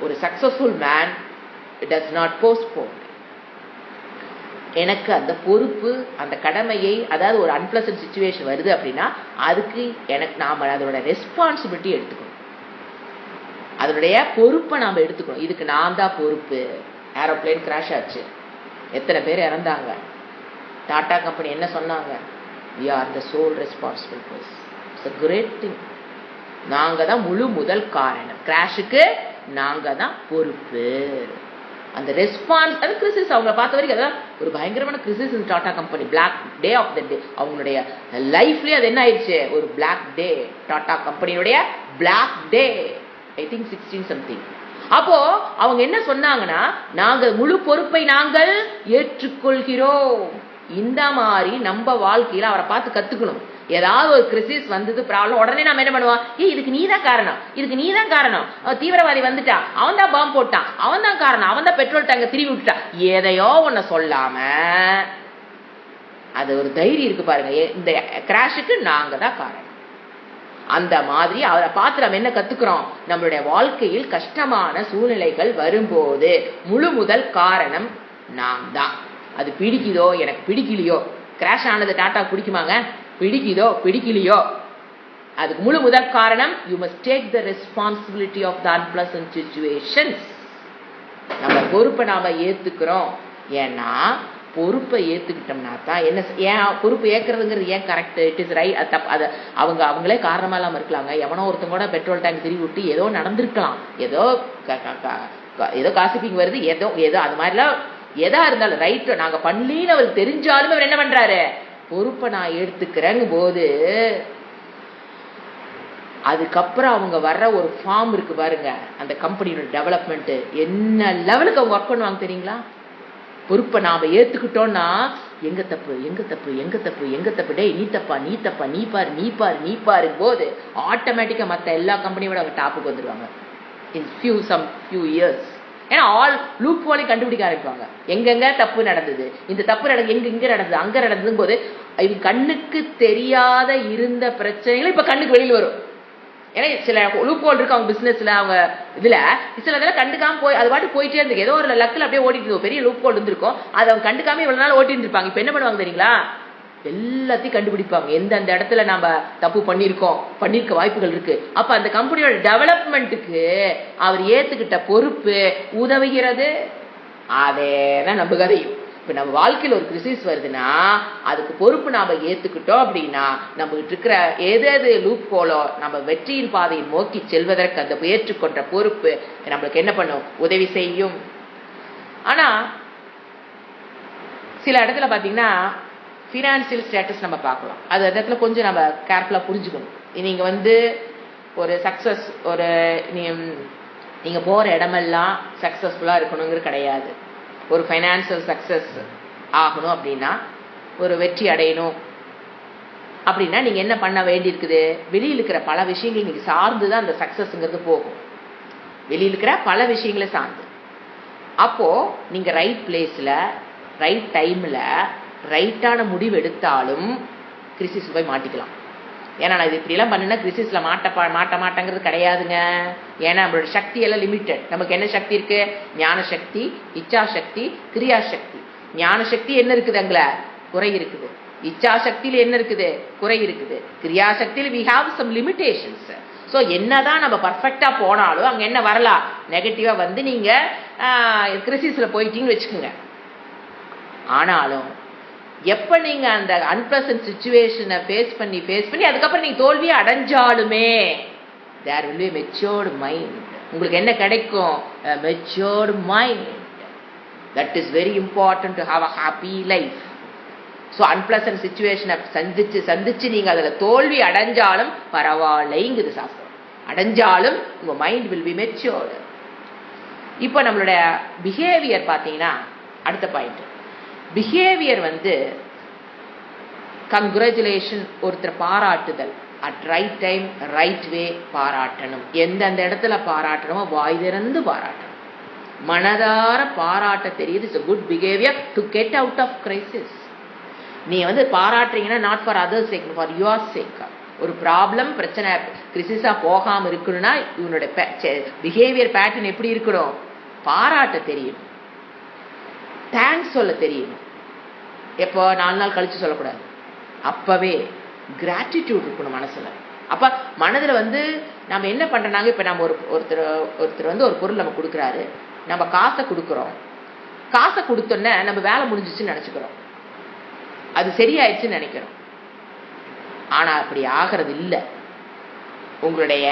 ஒரு successful man does not postpone. எனக்கு அந்த பொறுப்பு, அந்த கடமையை, அதாவது ஒரு அன்பிளசன்ட் சிச்சுவேஷன் வருது அப்படின்னா அதுக்கு நாம அதோட ரெஸ்பான்சிபிலிட்டி எடுத்துக்கணும், அதனுடைய பொறுப்பை நாம எடுத்துக்கணும். இதுக்கு நான் தான் பொறுப்பு. ஏரோப்ளேன் கிராஷ் ஆச்சு, எத்தனை பேர் இறந்தாங்க, டாடா கம்பெனி என்ன சொன்னாங்க, we are the sole responsible person. It's a great thing. நாங்க தான் முழு முதல் காரணம், கிராஷுக்கு நாங்க தான் பொறுப்பு. அந்த ரெஸ்பான்ஸ், அது கிறிசிஸ் அவங்க பார்த்த வரைக்கும் அதான் ஒரு பயங்கரமான கிறிசிஸ் இந்த Tata company. Black day of the day, அவங்களுடைய லைஃப்லயே அது என்ன ஆயிடுச்சு, ஒரு பிளாக் டே. டாடா கம்பெனியுடைய black day, I think 16 something. அப்போ அவங்க என்ன சொன்னாங்கன்னா, நாங்கள் முழு பொறுப்பை நாங்கள் ஏற்றுக்கொள்கிறோம். இந்த மாதிரி நம்ம வாழ்க்கையில அவரை பார்த்து கத்துக்கணும். ஏதாவது ஒரு கிரிசிஸ் வந்தது, ப்ராப்ளம், உடனே நம்ம என்ன பண்ணுவோம், இதுக்கு நீதான் காரணம், இதுக்கு நீதான் காரணம், தீவிரவாதி வந்துட்டான், அவன் தான் பாம்பு போட்டான், அவன் தான் காரணம், அவன் தான் பெட்ரோல் டேங்க திரும்பி விட்டுட்டான், எதையோ ஒன்ன சொல்லாம அது ஒரு தைரியம் இருக்கு பாருங்க, இந்த கிராஷுக்கு நாங்க தான் காரணம். அந்த மாதிரி அவரை பார்த்து நம்ம என்ன கத்துக்கிறோம், நம்மளுடைய வாழ்க்கையில் கஷ்டமான சூழ்நிலைகள் வரும்போது முழு முதல் காரணம் நான் தான். அது பிடிக்குதோ எனக்கு பிடிக்கலையோ, கிராஷ் ஆனது டாட்டா பிடிக்குமாங்க, பிடிக்குதோ பிடிக்கலையோ, அதுக்கு முழு முதல் காரணம் you must take the responsibility of the unpleasant situations. நம்ம பொறுப்பை நாம ஏத்துக்கிறோம். ஏன்னா பொறுப்பை ஏத்துக்கிட்டோம்னா தான் என்ன, ஏன் பொறுப்பு ஏற்கிறதுங்கிறது ஏன் கரெக்ட், இட் இஸ் ரைட். அது அவங்களே காரணமா இல்லாம இருக்கலாங்க. எவனோ ஒருத்தங்க கூட பெட்ரோல் டேங்க் திரும்பி விட்டு ஏதோ நடந்திருக்கலாம், ஏதோ காசிப்பிங் வருது, ஏதோ அது மாதிரிலாம் எதா இருந்தாலும் ரைட், நாங்க பண்ணலின்னு அவருக்கு தெரிஞ்சாலும் அவர் என்ன பண்றாரு, பொறுப்பை நான் எடுத்துக்கிறேங்க போது அதுக்கப்புறம் அவங்க வர்ற ஒரு ஃபார்ம் இருக்கு பாருங்க, அந்த கம்பெனியோட டெவலப்மெண்ட் என்ன லெவலுக்கு அவங்க ஒர்க் பண்ணுவாங்க தெரியுங்களா. பொறுப்பை நாம ஏத்துக்கிட்டோம்னா எங்க தப்பு எங்க தப்பு எங்க தப்பு எங்க தப்பு, டே நீ தப்பா நீ தப்பா, நீ பாரு நீ பாரு நீ பாரு போது ஆட்டோமேட்டிக்கா மற்ற எல்லா கம்பெனியோட அவங்க டாப்புக்கு வந்துடுவாங்க இன் ஃபியூ இயர்ஸ். ஏன்னா ஆல் லூப் ஹோலையும் கண்டுபிடிக்க ஆரம்பிப்பாங்க, எங்கெங்க தப்பு நடந்தது, இந்த தப்பு எங்க நடந்தது அங்க நடந்ததும் போது இது கண்ணுக்கு தெரியாத இருந்த பிரச்சனைகள் இப்ப கண்ணுக்கு வெளியில் வரும். ஏன்னா சில லூப் ஹோல் இருக்கு அவங்க பிசினஸ்ல, அவங்க இதுல சில இதெல்லாம் கண்டுக்காம போய் அது பாட்டு போயிட்டே இருக்கு, ஏதோ ஒரு லக்கில் அப்படியே ஓட்டிட்டு இருக்கும், பெரிய லூப் ஹோல் இருந்திருக்கும், அதை அவங்க கண்டுக்காம இவ்வளவு நாள் ஓட்டிட்டு இருப்பாங்க. இப்ப என்ன பண்ணுவாங்க தெரியுங்களா, எல்லாத்தையும் கண்டுபிடிப்பாங்க. எந்தெந்த இடத்துல நம்ம தப்பு பண்ணிருக்க வாய்ப்புகள் இருக்கு. அப்ப அந்த கம்பெனியோட டெவலப்மெண்ட்டுக்கு அவர் ஏத்துக்கிட்ட பொறுப்பு உதவுகிறது. அதேதான் நம்ம கதையும். இப்ப நம்ம வாழ்க்கையில் ஒரு கிரிசிஸ் வருதுன்னா அதுக்கு பொறுப்பு நாம ஏத்துக்கிட்டோம் அப்படின்னா நம்ம கிட்ட இருக்கிற எது லூப் போலோ நம்ம வெற்றியின் பாதையை நோக்கி செல்வதற்கு அந்த ஏற்றுக்கொண்ட பொறுப்பு நம்மளுக்கு என்ன பண்ணும், உதவி செய்யும். ஆனா சில இடத்துல பாத்தீங்கன்னா ஃபினான்சியல் ஸ்டேட்டஸ் நம்ம பார்க்கலாம். அது இடத்துல கொஞ்சம் நம்ம கேர்ஃபுல்லா புரிஞ்சுக்கணும். நீங்க ஒரு சக்சஸ் நீங்க போற இடமெல்லாம் சக்சஸ்ஃபுல்லா இருக்கணுங்கிறது கிடையாது. ஒரு ஃபைனான்சியல் சக்சஸ் ஆகணும் அப்படின்னா, ஒரு வெற்றி அடையணும் அப்படின்னா நீங்க என்ன பண்ண வேண்டியிருக்குது, வெளியில் இருக்கிற பல விஷயங்கள் நீங்க சார்ந்துதான் அந்த சக்சஸ்ங்கிறது போகும். வெளியில் இருக்கிற பல விஷயங்களை சார்ந்து. அப்போ நீங்க ரைட் பிளேஸ்ல ரைட் டைம்ல ரைட்டான முடிவு எடுத்தாலும் கிரிசிஸ் போய் மாட்டிக்கலாம். ஏன்னா நான் இது இப்படிலாம் பண்ணுனா கிரிசிஸ்ல மாட்டங்கிறது கிடையாதுங்க. ஏன்னா நம்மளோட சக்தி எல்லாம் லிமிட்டட். நமக்கு என்ன சக்தி இருக்கு, ஞான சக்தி, இச்சா சக்தி, கிரியா சக்தி. ஞான சக்தி என்ன இருக்குது, அங்க குறை இருக்குது. இச்சா சக்தியில என்ன இருக்குது, குறை இருக்குது. கிரியா சக்தியில we have some limitations. So என்னதான் நம்ம பர்ஃபெக்டா போனாலும் அங்க என்ன வரலாம், நெகட்டிவா வந்து நீங்க கிரிசிஸ்ல போயிட்டீங்கன்னு வச்சுக்கோங்க. ஆனாலும் எப்ப நீங்க அந்த அன்பிளசன்ட் சிச்சுவேஷனை ஃபேஸ் பண்ணி அதுக்கப்புறம் நீங்க தோல்வியை அடைஞ்சாலுமே there will be matured mind. உங்களுக்கு என்ன கிடைக்கும், matured mind. That is very important to have a happy life. So unpleasant சிச்சுவேஷனை சந்திச்சு நீங்க அதுல தோல்வி அடைஞ்சாலும் பரவாயில்லைங்குது சாஸ்திரம். அடைஞ்சாலும் உங்க மைண்ட் வில் பி மெச்சூர்டு. இப்போ நம்மளோட பிஹேவியர் பார்த்தீங்கன்னா அடுத்த பாயிண்ட். பிஹேவியர் கங்க்ராச்சுலேஷன், ஒருத்தர் பாராட்டுதல், at right time right way பாராட்டணும். எந்தெந்த இடத்துல பாராட்டணுமோ வாய் திறந்து பாராட்டணும். மனதார பாராட்ட தெரியுது. It's a good behavior to get out of crisis. நீ பாராட்டுறீங்கன்னா not for others sake, for your sake. ஒரு ப்ராப்ளம் பிரச்சனை கிரிசிஸா போகாம இருக்கணும்னா இவனோட பிஹேவியர் பேட்டர்ன் எப்படி இருக்கணும், பாராட்ட தெரியும், தேங்க்ஸ் சொல்ல தெரியும். எப்போ 4 நாள் கழிச்சு சொல்லக்கூடாது, அப்பவே கிராட்டிடியூட் இருக்கணும் மனசுல. அப்ப மனதுல நம்ம என்ன பண்றோம்னாங்க, இப்ப நம்ம ஒருத்தர் ஒரு பொருள் நம்ம கொடுக்குறாரு, நம்ம காசை கொடுக்குறோம். காசை கொடுத்தோன்னே நம்ம வேலை முடிஞ்சிச்சுன்னு நினைச்சுக்கிறோம், அது சரியாயிடுச்சுன்னு நினைக்கிறோம். ஆனா அப்படி ஆகிறது இல்லை. உங்களுடைய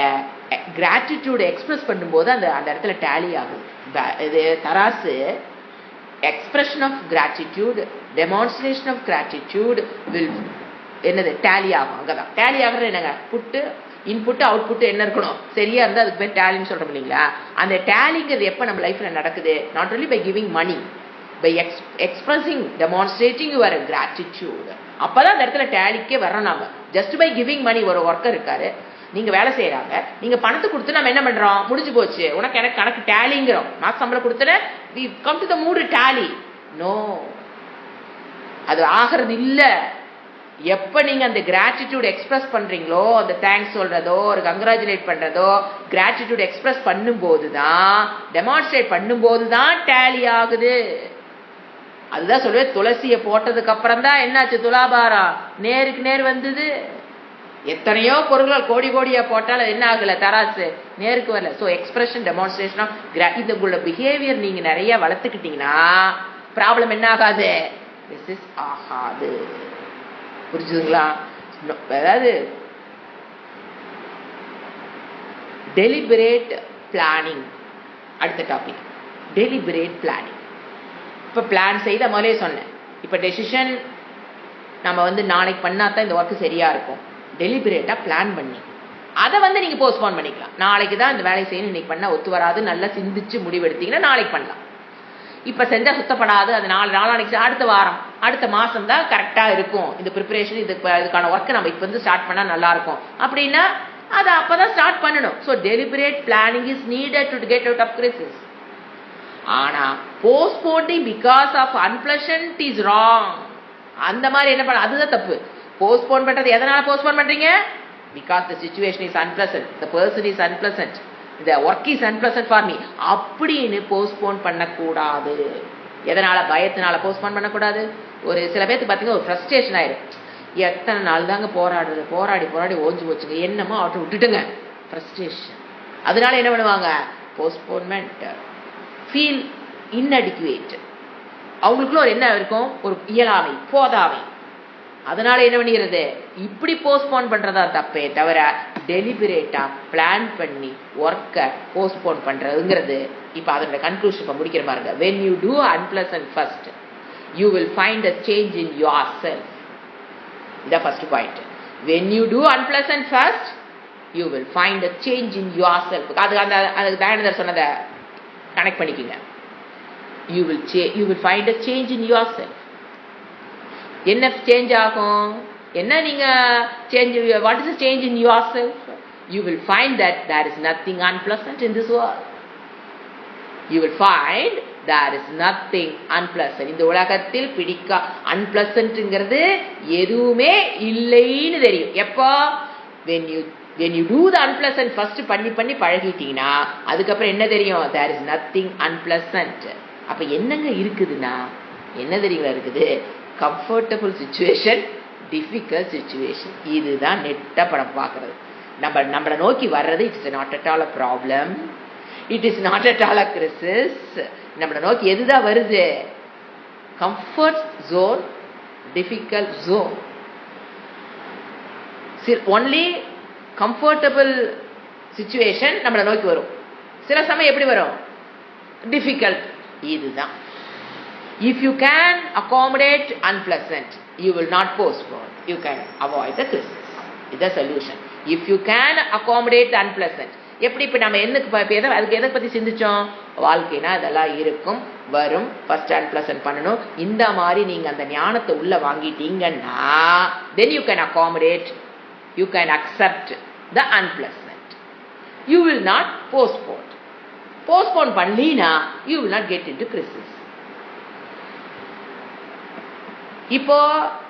கிராட்டிடியூட் எக்ஸ்பிரஸ் பண்ணும்போது அந்த இடத்துல டேலி ஆகுது. இது தராசு expression of gratitude, demonstration of gratitude will என்னது டேலி ஆகும். அங்கதான் டேலி ஆகுறது என்னங்க, இன்புட் அவுட்புட் என்ன இருக்கணும், சரியா இருந்தா அதுக்கு பேர் டேலின்னு சொல்றோம் இல்லைங்களா. அந்த டேலிங்கிறது எப்ப நம்ம லைஃப்ல நடக்குது, not only by giving money, by expressing demonstrating your gratitude. அப்பதான் அந்த இடத்துல டேலிக்கே வரோம். நாம ஜஸ்ட் பை கிவிங் மணி, ஒரு ஒர்க்கர் இருக்காரு, நீங்க வேலை செய்யறாங்க, நீங்க பணத்தை கொடுத்து நம்ம என்ன பண்றோம், முடிஞ்சு போச்சு உனக்கு எனக்கு கணக்கு டேலிங்கிறோம். மாச சம்பளம் கொடுத்துட்டு we come to the mood tally. No, அது ஆகிறது இல்ல. எப்ப நீங்க அந்த கிராட்டிடியூட் எக்ஸ்பிரஸ் பண்றீங்களோ, அந்த தேங்க்ஸ் சொல்றதோ ஒரு கங்க்ராச்சுலேட் பண்றதோ கிராட்டிடியூட் எக்ஸ்பிரஸ் பண்ணும்போதுதான், டெமான்ஸ்ட்ரேட் பண்ணும்போதுதான் டேலி ஆகுது. அதுதான் சொல்லுவேன், துளசியை போட்டதுக்கு அப்புறம் தான் என்னாச்சு, துலாபாரம் நேருக்கு நேர் வந்தது. எத்தனையோ பொருள்கள் கோடி கோடியா போட்டாலும் என்ன ஆகல, தராசு நேருக்கு வரல. ஸோ எக்ஸ்பிரஷன் டெமான்ஸ்ட்ரேஷன் ஆஃப் இது உங்களோட பிஹேவியர் நீங்க நிறைய வளர்த்துக்கிட்டீங்கன்னா ப்ராப்ளம் என்ன ஆகாது, ரெசிஸ்ட் ஆகாது. புரிஞ்சுதுங்களா? அதாவது டெலிபரேட் பிளானிங் அடுத்த டாபிக். Deliberate planning. இப்போ பிளான் செய்த முதலே சொன்னேன். இப்போ டெசிஷன் நம்ம நாளைக்கு பண்ணாதான் இந்த ஒர்க்கு சரியா இருக்கும். டெலிபரேட்டா பிளான் பண்ணி அதை நீங்க போஸ்ட்போன் பண்ணிக்கலாம். நாளைக்கு தான் இந்த வேலை செய்யணும், இன்னைக்கு பண்ண ஒத்து வராது, நல்லா சிந்திச்சு முடிவெடுத்தீங்கன்னா நாளைக்கு பண்ணலாம். இப்ப செஞ்சா சுத்தப்படாது, அது நாளைக்கு அடுத்த வாரம் அடுத்த மாசம் தான் கரெக்டா இருக்கும், இந்த ப்ரிப்பரேஷன் இதுக்கான ஒர்க் நம்ம இப்ப ஸ்டார்ட் பண்ணா நல்லா இருக்கும் அப்படின்னா அதை அப்பதான் ஸ்டார்ட் பண்ணணும். So deliberate planning is needed to get out of crisis. ஆனா postponing because of unpleasant is wrong. அந்த மாதிரி என்ன பண்ண, அதுதான் தப்பு. போஸ்ட்போன் பண்றது எதனால போஸ்ட்போன் பண்றீங்க, because the situation is unpleasant, the person is unpleasant, the work is unpleasant for me அப்படின்னு போஸ்ட்போன் பண்ணக்கூடாது. எதனால? பயத்தினால போஸ்ட்போன் பண்ணக்கூடாது. ஒரு சில பேருக்கு பார்த்தீங்கன்னா ஒரு ஃப்ரஸ்ட்ரேஷன் ஆயிடும். எத்தனை நாள் தாங்க போராடுறது, போராடி போராடி ஓஞ்சு போச்சுங்க, என்னமோ அவற்றை விட்டுட்டுங்க, ஃப்ரஸ்ட்ரேஷன். அதனால என்ன பண்ணுவாங்க? போஸ்ட்போன்மெண்ட். ஃபீல் இன்அடிக்குவேட். அவங்களுக்குள்ள ஒரு என்ன இருக்கும்? ஒரு இயலாமை, போதாமை. அதனால என்ன பண்ணிக்கிறது? இப்படி போஸ்ட்போன் பண்றதா தப்பே தவிர டெலிபரேட்டா பிளான் பண்ணி ஒர்க்கை போஸ்ட்போன் பண்றதுங்கிறது. இப்ப அதோட கன்க்ளூஷன் இப்ப முடிக்கிற பாருங்க. when you do unpleasant first you will find a change in yourself. இத first point. when you do unpleasant first you will find a change in yourself. அதுக்கு தயானந்தர் சொன்னதை கனெக்ட் பண்ணிக்கங்க. you will find a change in yourself. என்ன change ஆகும்? என்ன நீங்க change? what is the change in yourself? you will find that there is nothing unpleasant in this world. you will find there is nothing unpleasant. இந்த உலகத்தில் unpleasantங்கிறது எதுவுமே இல்லைன்னு தெரியும். எப்போ? when you do the unpleasant first பண்ணி பழகிட்டீங்கன்னா அதுக்கப்புறம் என்ன தெரியும்? there is nothing unpleasant. அப்ப என்னங்க இருக்குதுன்னா என்ன தெரியுங்களா இருக்குது? Comfortable situation, difficult situation. இதுதான் நெட்டா படம் பார்க்கறது. நம்மளை நோக்கி வர்றது it's not at all a problem, it is not at all a crisis. நம்மளை நோக்கி எதுதான் வருது? Comfort zone, difficult zone. Only comfortable situation நம்மளை நோக்கி வரும். சில சமயம் எப்படி வரும்? டிஃபிகல்ட். இதுதான். If you can accommodate unpleasant, you will not postpone. You can avoid the crisis. It's the solution. If you can accommodate the unpleasant. எப்படி இப்ப நம்ம அதுக்கு எதை பத்தி சிந்திச்சோம்? வாழ்க்கைனா அதெல்லாம் இருக்கும், வரும், ஃபர்ஸ்ட் அன்பிளசன்ட் பண்ணணும். இந்த மாதிரி நீங்க அந்த ஞானத்தை உள்ள வாங்கிட்டீங்கன்னா then you can accommodate, you can accept the unpleasant. You will not postpone. Postpone பண்ணீனா you will not get into crisis. இப்போ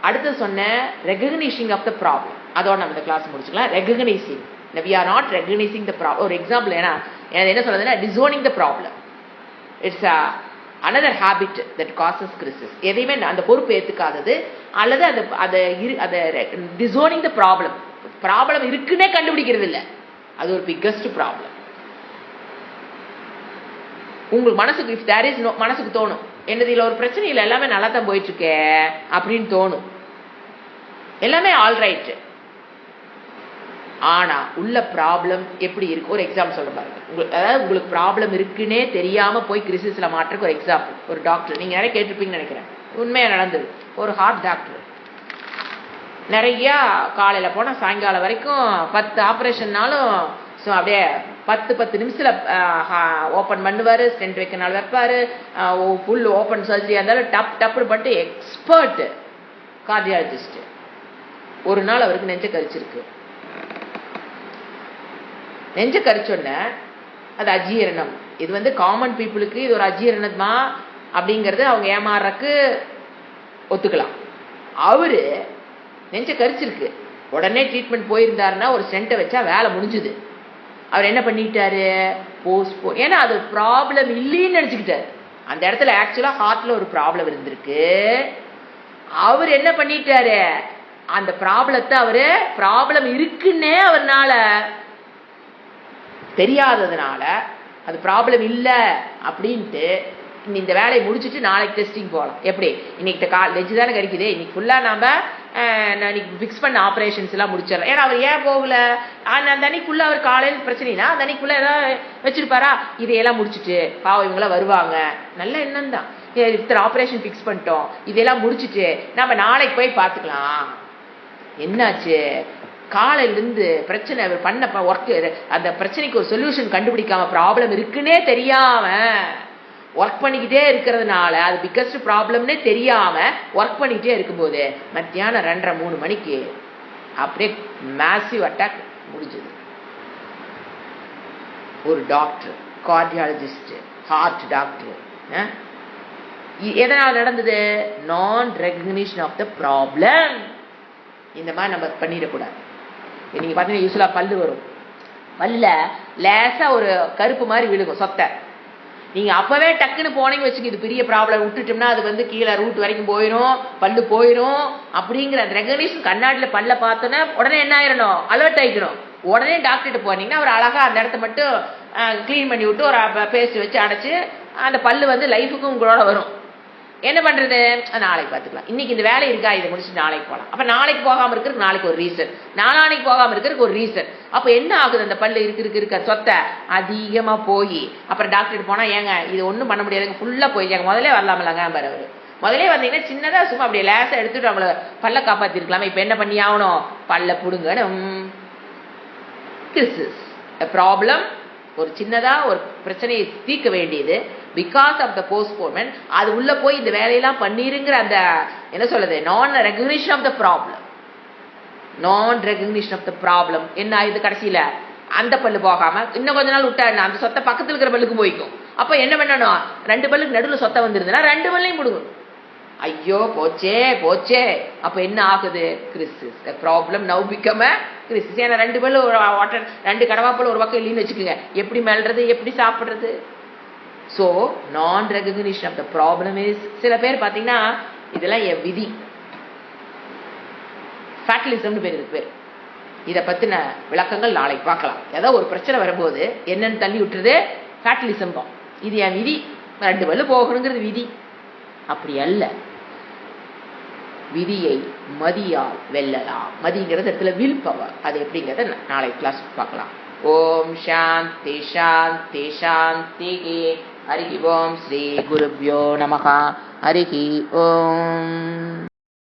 அடுத்து சொன்ன ரெகக்னைசிங் ஆஃப் த ப்ராப்ளம், அதோட நம்ம இந்த கிளாஸ் முடிச்சுக்கலாம். Recognising, we are not recognizing the problem. ஒரு example என்ன சொல்றதுன்னா disowning the problem. It's another habit that causes crisis. எதையுமே அந்த பொறுப்பு ஏத்துக்காதது அல்லது அதை டிசோனிங் த ப்ராப்ளம் இருக்குன்னே கண்டுபிடிக்கிறது இல்லை, அது ஒரு பிக்கஸ்ட் ப்ராப்ளம். உங்களுக்கு மனசுக்கு இஃப் தேர் இஸ் நோ, மனசுக்கு தோணும் என்னது இல்லை ஒரு பிரச்சனை இல்லை, எல்லாமே நல்லா தான் போயிட்டு இருக்கே அப்படின்னு தோணும், எல்லாமே ஆல்ரைட். ஆனா உள்ள ப்ராப்ளம் எப்படி இருக்கு? ஒரு எக்ஸாம்பிள் சொல்ற பாருங்க. அதாவது உங்களுக்கு ப்ராப்ளம் இருக்குன்னே தெரியாம போய் கிரிசிஸ்ல மாற்றுக்கு ஒரு எக்ஸாம்பிள். ஒரு டாக்டர், நீங்க நிறைய கேட்டிருப்பீங்கன்னு நினைக்கிறேன், உண்மையா நடந்தது. ஒரு ஹார்ட் டாக்டர் நிறைய காலையில போனா சாயங்காலம் வரைக்கும் 10 ஆப்ரேஷன்னாலும் அப்படியே 10 நிமிஷத்துல ஓப்பன் பண்ணுவாரு, ஸ்டென்ட் வைக்கனால வைப்பாரு, ஃபுல் ஓப்பன் சர்ஜரியா இருந்தாலும் டப்புன்னு பண்ணிட்டு எக்ஸ்பர்ட் கார்டியாலஜிஸ்ட். ஒரு நாள் அவருக்கு நெஞ்ச கரிச்சிருக்கு. நெஞ்ச கரிச்சோன்ன அது அஜீரணம். இது காமன் பீப்புளுக்கு இது ஒரு அஜீரணமா அப்படிங்கறது அவங்க ஏமாறக்கு ஒத்துக்கலாம். அவரு நெஞ்ச கரிச்சிருக்கு, உடனே ட்ரீட்மெண்ட் போயிருந்தாருன்னா ஒரு ஸ்டென்ட்டை வச்சா வேலை முடிஞ்சுது. அவர் என்ன பண்ணிட்டாரு? போஸ்ட்போன். ஏன்னா அது ப்ராப்ளம் இல்லைன்னு நினைச்சுக்கிட்டாரு. அந்த இடத்துல ஆக்சுவலா ஹார்ட்ல ஒரு ப்ராப்ளம் இருந்திருக்கு. அவர் என்ன பண்ணிட்டாரு? அந்த ப்ராப்ளத்தை அவரு ப்ராப்ளம் இருக்குன்னே அவர்னால தெரியாததுனால அது ப்ராப்ளம் இல்லை அப்படின்ட்டு இந்த வேலையை முடிச்சுட்டு நாளைக்கு டெஸ்டிங் போகலாம். எப்படி இன்னைக்கு நெஞ்சு தானே கறிக்குது, இன்னைக்கு ஃபுல்லா நாம இன்னைக்கு ஃபிக்ஸ் பண்ண ஆப்ரேஷன்ஸ் எல்லாம் முடிச்சிடலாம். ஏன்னா அவர் ஏன் போகல? அந்த அன்னைக்குள்ள அவர் காலையில் பிரச்சனைனா அந்த அன்னைக்குள்ள ஏதாவது வச்சிருப்பாரா? இதையெல்லாம் முடிச்சுட்டு பாவம் இவங்களாம் வருவாங்க, நல்ல எண்ணம் தான், இத்தனை ஆப்ரேஷன் ஃபிக்ஸ் பண்ணிட்டோம், இதெல்லாம் முடிச்சுட்டு நம்ம நாளைக்கு போய் பார்த்துக்கலாம். என்னாச்சு? காலையிலிருந்து பிரச்சனை பண்ண ஒர்க், அந்த பிரச்சனைக்கு ஒரு சொல்யூஷன் கண்டுபிடிக்காம ப்ராப்ளம் இருக்குன்னே தெரியாம ஒர்க் பண்ணிக்கிட்டே இருக்கிறதுனால அது பிக்கஸ்ட் ப்ராப்ளம்னே தெரியாம ஒர்க் பண்ணிக்கிட்டே இருக்கும்போது மத்தியானம் 2:30-3 மணிக்கு அப்படியே மேசிவ் அட்டாக் முடிஞ்சது. ஒரு டாக்டர், கார்டியாலஜிஸ்ட், ஹார்ட் டாக்டர். எதனால் நடந்தது? நான் ரெகக்னிஷன் ஆஃப் த ப்ராப்ளம். இந்த மாதிரி நம்ம பண்ணிடக்கூடாது. நீங்க பாத்தீங்கன்னா யூஸ்வலா பல்லு வரும், பல்ல லேசா ஒரு கருப்பு மாதிரி விழுகும் சொத்தை. நீங்கள் அப்போவே டக்குன்னு போனீங்க வச்சுக்க, இது பெரிய ப்ராப்ளம் விட்டுட்டோம்னா அது வந்து கீழே ரூட் வரைக்கும் போயிடும், பல்லு போயிடும் அப்படிங்கிற அந்த ரெகக்னிஷன். கண்ணாடியில் பல்ல பார்த்தோன்னா உடனே என்ன ஆயிடணும், அலர்ட் ஆகிக்கணும். உடனே டாக்டர்கிட்ட போனீங்கன்னா அவர் அழகாக அந்த இடத்த மட்டும் க்ளீன் பண்ணி விட்டு ஒரு பேஸ்ட் வச்சு அடைச்சி அந்த பல்லு வந்து லைஃபுக்கும் உங்களோட வரும். என்ன பண்ணுறது, நாளைக்கு பார்த்துக்கலாம். இன்றைக்கி இந்த வேலை இருக்கா, இதை முடிச்சுட்டு நாளைக்கு போகலாம். அப்போ நாளைக்கு போகாமல் இருக்கிறதுக்கு நாளைக்கு ஒரு ரீசன், நாளானைக்கு போகாமல் இருக்கிறதுக்கு ஒரு ரீசன். அப்போ என்ன ஆகுது, அந்த பல்லு இருக்க சொத்தை அதிகமாக போய் அப்புறம் டாக்டர்கிட்ட போனால், ஏங்க இது ஒன்றும் பண்ண முடியாதுங்க, ஃபுல்லாக போயிடுச்சாங்க, முதலே வரலாமல்லங்க பாரு. அவர் முதலே வந்தீங்கன்னா சின்னதாக சும்மா அப்படியே லேசாக எடுத்துகிட்டு அவங்கள பல்ல காப்பாற்றிருக்கலாமே, இப்போ என்ன பண்ணி ஆகணும், பல்ல பிடுங்கணும். This is a problem. ஒரு சின்னதாக ஒரு பிரச்சனையை தீர்க்க வேண்டியது பிகாஸ் ஆஃப் த போஸ்ட்போன்மெண்ட். அது உள்ளே போய் இந்த வேலையெல்லாம் பண்ணிருங்கிற அந்த என்ன சொல்லுது, நான் ரெகக்னிஷன் ஆஃப் த ப்ராப்ளம். நான் ரெகக்னிஷன் ஆஃப் த ப்ராப்ளம் என்ன ஆகுது, கடைசியில் அந்த பல்லு போகாமல் இன்னும் கொஞ்ச நாள் விட்டா அந்த சொத்தை பக்கத்தில் இருக்கிற பல்லுக்கு போய்க்கும். அப்போ என்ன பண்ணணும், 2 பல்லுக்கு நடுவில் சொத்தை வந்துருதுன்னா 2 பல்லையும் பிடுங்கணும். ஐயோ போச்சே போச்சே. அப்போ என்ன ஆகுது, Christy's problem now become a Christy's. ஏன்னா 2 பல்லு ஒரு வாட்டர் 2 கடவாப்பல் ஒரு பக்கம் இல்லைன்னு வச்சுக்கோங்க, எப்படி மெல்றது, எப்படி சாப்பிட்றது. So non recognition of the problem is, சில பேர் பார்த்தீங்கன்னா இதெல்லாம் என் விதி, ஃபேட்டலிசம்னு பேர் இருக்கு. இதை பற்றின விளக்கங்கள் நாளைக்கு பார்க்கலாம். ஏதோ ஒரு பிரச்சனை வரும்போது என்னன்னு தள்ளி விட்டுறது ஃபேட்டலிசம் தான். இது என் விதி, 2 பல்லு போகணுங்கிறது விதி. அப்படி அல்ல, விதியை மதியால் வெல்லலாம். மதிங்கிறது இடத்துல வில் பவர். அது எப்படிங்கிறத நாளை கிளாஸ் பார்க்கலாம். ஓம் சாந்தி சாந்தி சாந்தி. ஹரி ஓம். ஸ்ரீ குருப்யோ நமஹ. ஹரி ஓம்.